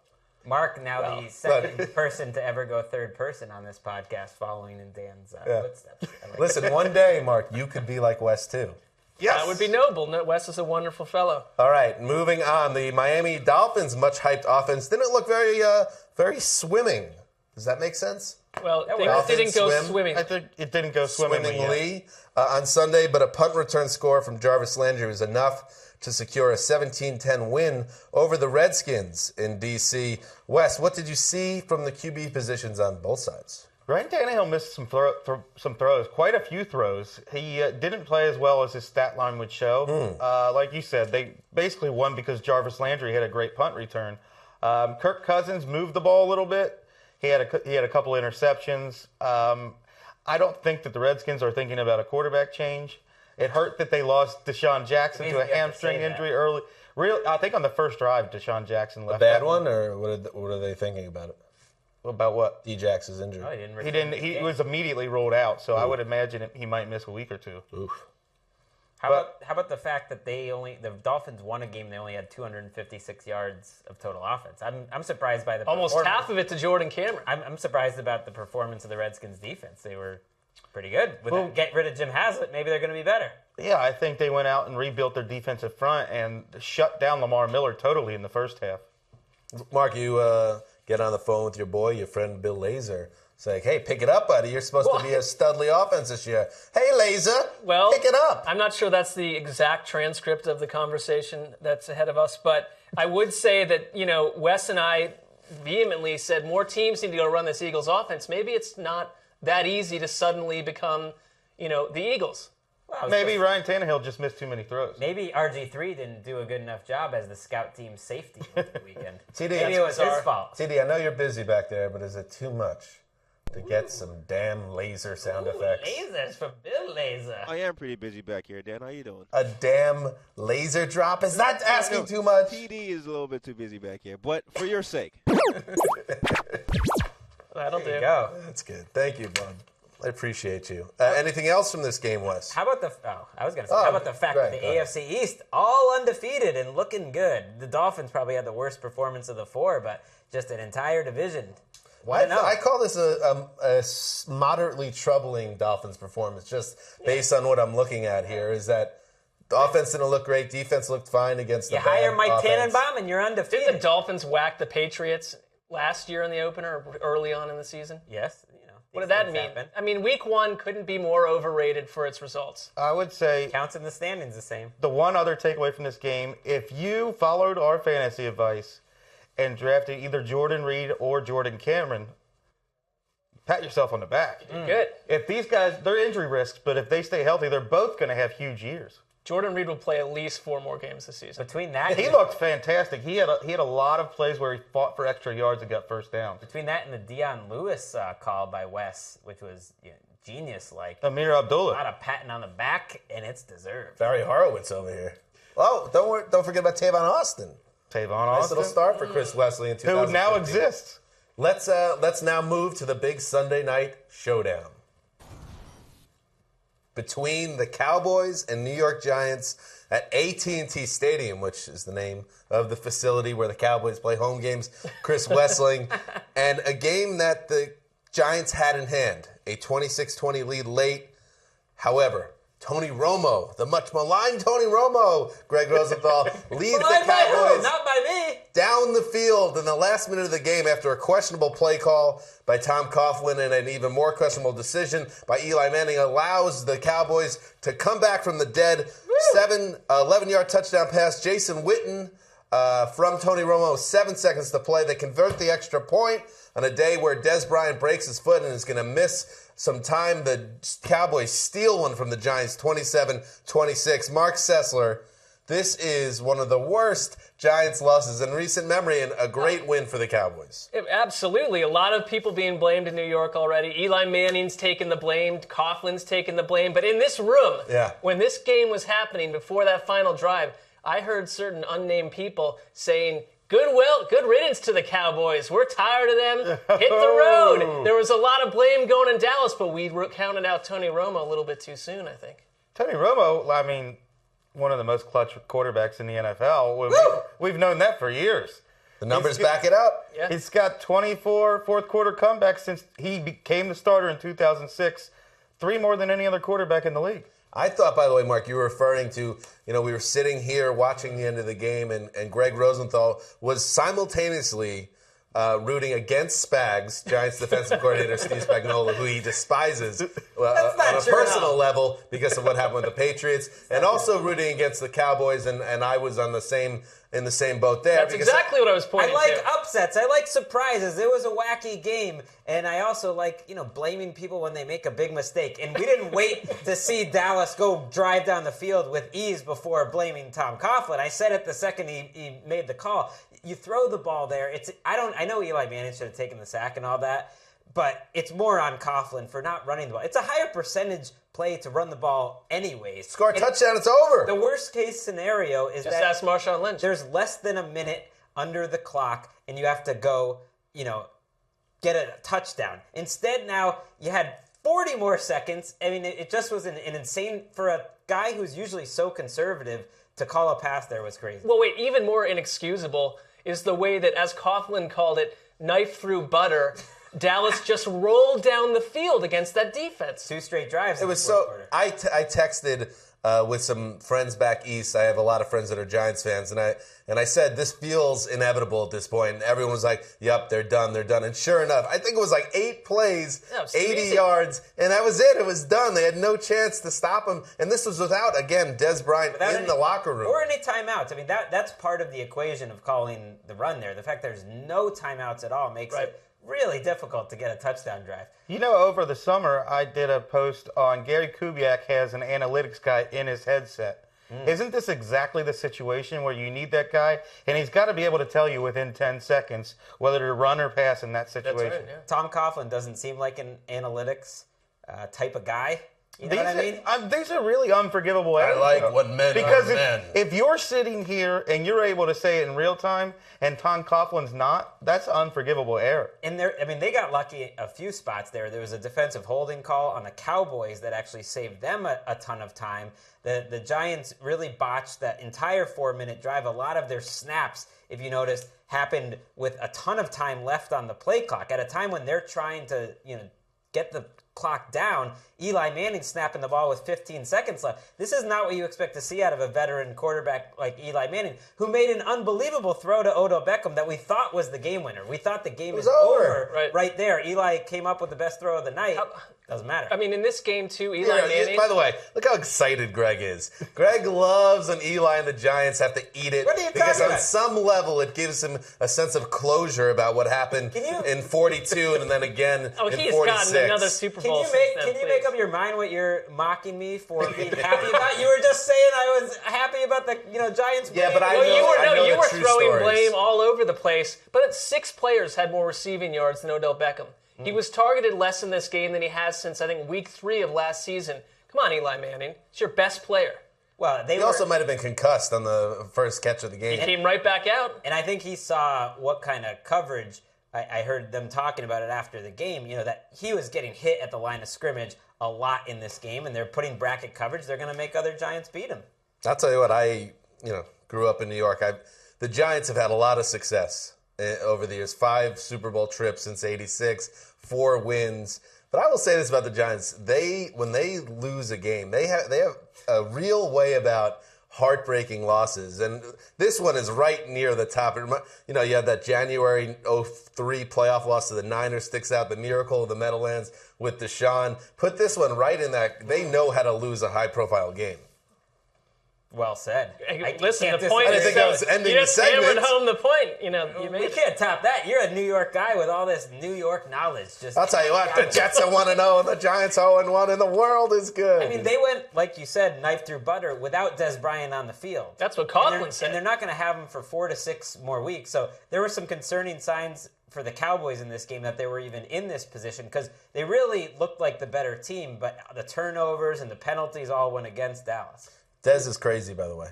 Mark, now Well, the second person to ever go third person on this podcast, following in Dan's Yeah. footsteps. I like Listen, one day, Mark, you could be like Wes, too. Yes. That would be noble. Wes is a wonderful fellow. All right, moving on. The Miami Dolphins' much-hyped offense didn't look very swimming. Does that make sense? Well, things Dolphins didn't go swim. swimming. I think it didn't go swimmingly. yet. Swimmingly on Sunday, but a punt return score from Jarvis Landry was enough to secure a 17-10 win over the Redskins in D.C. Wes, what did you see from the QB positions on both sides? Ryan Tannehill missed some throws, quite a few throws. He didn't play as well as his stat line would show. Like you said, they basically won because Jarvis Landry had a great punt return. Kirk Cousins moved the ball a little bit. He had a couple interceptions. I don't think that the Redskins are thinking about a quarterback change. It hurt that they lost Deshaun Jackson to a Amazing you have to hamstring say that. injury early. I think on the first drive, Deshaun Jackson left. Bad that one, or what are they thinking about it? About what? D-Jax's injury. Oh, he didn't. He return didn't. the He game. was immediately ruled out, so I would imagine he might miss a week or two. Oof. How about the fact that the Dolphins won a game, they only had 256 yards of total offense. I'm surprised by the Almost performance. half of it to Jordan Cameron. I'm surprised about the performance of the Redskins defense. They were pretty good. Get rid of Jim Haslett, maybe they're going to be better. Yeah, I think they went out and rebuilt their defensive front and shut down Lamar Miller totally in the first half. Mark, you get on the phone with your boy, your friend Bill Lazor. Say, hey, pick it up, buddy. You're supposed to be a studly offense this year. Hey, Lazor, Well, pick it up. I'm not sure that's the exact transcript of the conversation that's ahead of us, but I would say that, Wes and I vehemently said more teams need to go run this Eagles offense. Maybe it's not that easy to suddenly become, the Eagles. Well, Maybe Ryan Tannehill just missed too many throws. Maybe RG3 didn't do a good enough job as the scout team safety over the weekend. TD, Maybe it was his fault. TD, I know you're busy back there, but is it too much to get some damn laser sound effects? Lasers from Bill Laser. I am pretty busy back here, Dan. How you doing? A damn laser drop? Is that asking too much? TD is a little bit too busy back here, but for your sake. That'll There you do. go. That's good. Thank you, bud. I appreciate you. Anything else from this game, Wes? How about how about the fact that the go ahead. AFC East all undefeated and looking good? The Dolphins probably had the worst performance of the four, but just an entire division. I call this a moderately troubling Dolphins performance, just based on what I'm looking at here, is that the offense didn't look great, defense looked fine against the You hire bad Mike offense. Tannenbaum and you're Did the undefeated. Dolphins whack the Patriots last year in the opener or early on in the season? Yes. What did that mean? I mean, week one couldn't be more overrated for its results. I would say Counts in the standings the same. the one other takeaway from this game, if you followed our fantasy advice and drafted either Jordan Reed or Jordan Cameron, pat yourself on the back. Good. If these guys, they're injury risks, but if they stay healthy, they're both going to have huge years. Jordan Reed will play at least 4 more games this season. Between that, He looked fantastic. He had a lot of plays where he fought for extra yards and got first downs. between that and the Deion Lewis call by Wes, which was genius-like. Amir A Abdullah. lot of patting on the back, and it's deserved. Barry Horowitz over here. Oh, don't forget about Tavon Austin. Tavon Nice Austin, little start for Chris Wesseling in 2015. who now exists. Let's now move to the big Sunday night showdown between the Cowboys and New York Giants at AT&T Stadium, which is the name of the facility where the Cowboys play home games. Chris Wesseling, and a game that the Giants had in hand, a 26-20 lead late. However, Tony Romo, the much maligned Tony Romo, Gregg Rosenthal, leads the Cowboys Not by me. down the field in the last minute of the game after a questionable play call by Tom Coughlin and an even more questionable decision by Eli Manning allows the Cowboys to come back from the dead. 11-yard touchdown pass. Jason Witten from Tony Romo, 7 seconds to play. They convert the extra point on a day where Dez Bryant breaks his foot and is going to miss some time. The Cowboys steal one from the Giants, 27-26. Marc Sessler, this is one of the worst Giants losses in recent memory and a great win for the Cowboys. Absolutely. A lot of people being blamed in New York already. Eli Manning's taken the blame. Coughlin's taken the blame. But in this room, when this game was happening before that final drive, I heard certain unnamed people saying, good riddance to the Cowboys. We're tired of them. Hit the road. There was a lot of blame going in Dallas, but we counted out Tony Romo a little bit too soon, I think. Tony Romo, I mean, one of the most clutch quarterbacks in the NFL. We've known that for years. The numbers back it up. Yeah. He's got 24 fourth-quarter comebacks since he became the starter in 2006, 3 more than any other quarterback in the league. I thought, by the way, Mark, you were referring to, we were sitting here watching the end of the game, and Gregg Rosenthal was simultaneously rooting against Spags, Giants defensive coordinator Steve Spagnuolo, who he despises on a personal level because of what happened with the Patriots, and also rooting against the Cowboys, and I was in the same boat there. That's exactly what I was pointing to. I like upsets. I like surprises. It was a wacky game, and I also like blaming people when they make a big mistake. And we didn't wait to see Dallas go drive down the field with ease before blaming Tom Coughlin. I said it the second he made the call. You throw the ball there. I know Eli Manning should have taken the sack and all that, but it's more on Coughlin for not running the ball. It's a higher percentage play to run the ball anyways. Score a touchdown, it's over. The worst case scenario is Just that ask Marshawn Lynch. There's less than a minute under the clock, and you have to go, get a touchdown. Instead, now you had 40 more seconds. I mean, it just was an insane, for a guy who's usually so conservative, to call a pass there was crazy. Well, wait, even more inexcusable is the way that, as Coughlin called it, knife through butter, Dallas just rolled down the field against that defense. 2 straight drives. It was so. I texted with some friends back east. I have a lot of friends that are Giants fans, and I said this feels inevitable at this point. And everyone was like, "Yep, they're done. They're done." And sure enough, I think it was like 8 plays, 80 yards, and that was it. It was done. They had no chance to stop him. And this was without, again, Dez Bryant in the locker room or any timeouts. I mean, that's part of the equation of calling the run there. The fact there's no timeouts at all makes it really difficult to get a touchdown drive. Over the summer, I did a post on Gary Kubiak has an analytics guy in his headset. Isn't this exactly the situation where you need that guy? And he's got to be able to tell you within 10 seconds whether to run or pass in that situation. That's right, yeah. Tom Coughlin doesn't seem like an analytics type of guy. You know what I mean? These are really unforgivable errors. I like what men because are men. If you're sitting here and you're able to say it in real time and Tom Coughlin's not, that's unforgivable error. And they got lucky a few spots there. There was a defensive holding call on the Cowboys that actually saved them a ton of time. The Giants really botched that entire 4-minute drive. A lot of their snaps, if you noticed, happened with a ton of time left on the play clock at a time when they're trying to, get the clock down. Eli Manning snapping the ball with 15 seconds left. This is not what you expect to see out of a veteran quarterback like Eli Manning, who made an unbelievable throw to Odell Beckham that we thought was the game winner. We thought the game was over right there. Eli came up with the best throw of the night. Doesn't matter. I mean, in this game, too, Eli Manning... By the way, look how excited Greg is. Greg loves when Eli and the Giants have to eat it. What are you because talking on about? some level, it gives him a sense of closure about what happened in 42 and then again in 46. He's gotten another Super Bowl Can you make up your mind what you're mocking me for being happy about? You were just saying I was happy about the Giants. Yeah, but you were throwing stories. blame all over the place. But 6 players had more receiving yards than Odell Beckham. He was targeted less in this game than he has since, I think, week 3 of last season. Come on, Eli Manning. It's your best player. Well, He also might have been concussed on the first catch of the He game. came right back out. And I think he saw what kind of coverage. I heard them talking about it after the game, that he was getting hit at the line of scrimmage a lot in this game, and they're putting bracket coverage. They're going to make other Giants beat him. I'll tell you what, I grew up in New York. The Giants have had a lot of success over the years. 5 Super Bowl trips since '86, 4 wins. But I will say this about the Giants: when they lose a game, they have a real way about heartbreaking losses, and this one is right near the top. You had that January '03 playoff loss to the Niners, sticks out. The miracle of the Meadowlands with Deshaun. Put this one right in that. They know how to lose a high-profile game. Well said. Listen, the point is, you just hammered home the point. You we can't top that. You're a New York guy with all this New York knowledge. I'll tell you what, the Jets are 1-0 and the Giants 0-1, and the world is good. I mean, they went, like you said, knife through butter without Des Bryant on the field. That's what Coughlin said. And they're not going to have him for 4 to 6 more weeks. So there were some concerning signs for the Cowboys in this game that they were even in this position because they really looked like the better team, but the turnovers and the penalties all went against Dallas. Dez is crazy, by the way.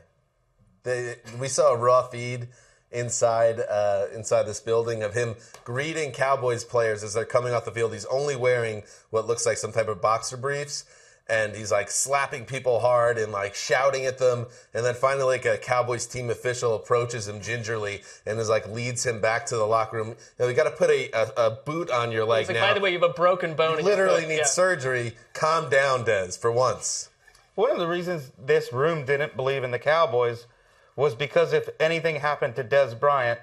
We saw a raw feed inside this building of him greeting Cowboys players as they're coming off the field. He's only wearing what looks like some type of boxer briefs, and he's like slapping people hard and like shouting at them. And then finally, like a Cowboys team official approaches him gingerly and is like leads him back to the locker room. You got to put a boot on your leg now. By the way, you have a broken bone. You literally need surgery. Calm down, Dez, for once. One of the reasons this room didn't believe in the Cowboys was because if anything happened to Des Bryant,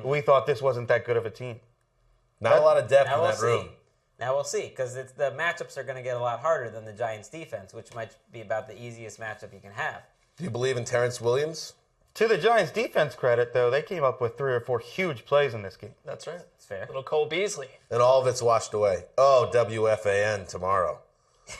we thought this wasn't that good of a team. Not a lot of depth in that room. Now we'll see, because the matchups are going to get a lot harder than the Giants' defense, which might be about the easiest matchup you can have. Do you believe in Terrence Williams? To the Giants' defense credit, though, they came up with 3 or 4 huge plays in this game. That's right. That's fair. Little Cole Beasley. And all of it's washed away. Oh, WFAN tomorrow.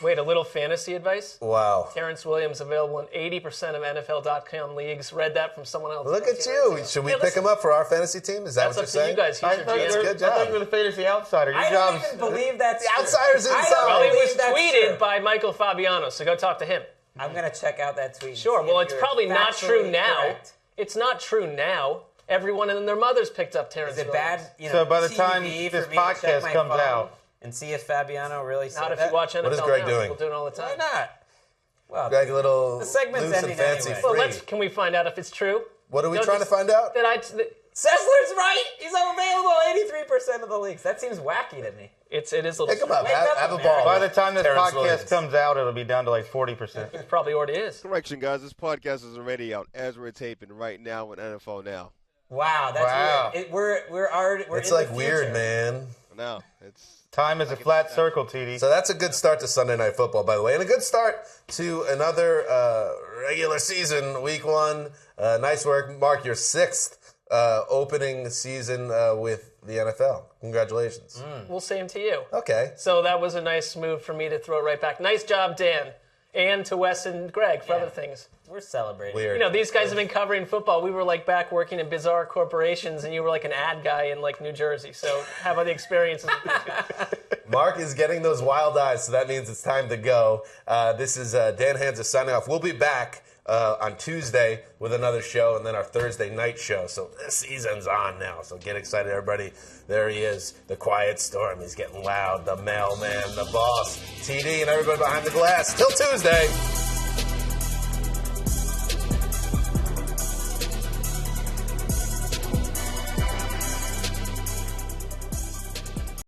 Wait, a little fantasy advice? Wow. Terrence Williams available in 80% of NFL.com leagues. Read that from someone else. Look at you. Should we pick him up for our fantasy team? Is that what you're saying? That's up to you guys. He's your GM. Good job. I thought you were the fantasy outsider. I don't even believe that's the outsider's inside. Well, it was tweeted by Michael Fabiano, so go talk to him. I'm going to check out that tweet. Sure. Well, it's probably not true now. Correct. It's not true now. Everyone and their mothers picked up Terrence Is it Williams. bad? So by the TV time for this me to check podcast my comes phone out, and see if Fabiano really said Not if that? you watch NFL What is Greg now. doing? People do it all the time. Why not? Well, Greg, a little the segment's loose and ending fancy anyway. Well, free. can we find out if it's true? What are we No, trying to just- find out? Sessler's right. He's available 83% of the leagues. That seems wacky to me. It is a little. Pick him up. Wake up, Have a man. ball. by the time this Terrence podcast Williams. comes out, it'll be down to like 40%. It probably already is. Correction, guys. This podcast is already out as we're taping right now with NFL Now. Wow, that's weird. We're already. We're It's in the like weird, future. man. No, it's Time is a flat circle, TD. So that's a good start to Sunday Night Football, by the way, and a good start to another regular season, Week 1. Nice work, Mark. Your 6th opening season with the NFL. Congratulations. Well, same to you. Okay. So that was a nice move for me to throw it right back. Nice job, Dan. And to Wes and Greg for other things. We're celebrating. Weird. You know, these guys have been covering football. We were like back working in bizarre corporations, and you were like an ad guy in like New Jersey. So how about the experiences? Mark is getting those wild eyes, so that means it's time to go. This is Dan Hanzus signing off. We'll be back on Tuesday with another show, and then our Thursday night show. So this season's on now, so get excited, everybody. There he is, the quiet storm. He's getting loud, the mailman, the boss, TD, and everybody behind the glass. Till Tuesday.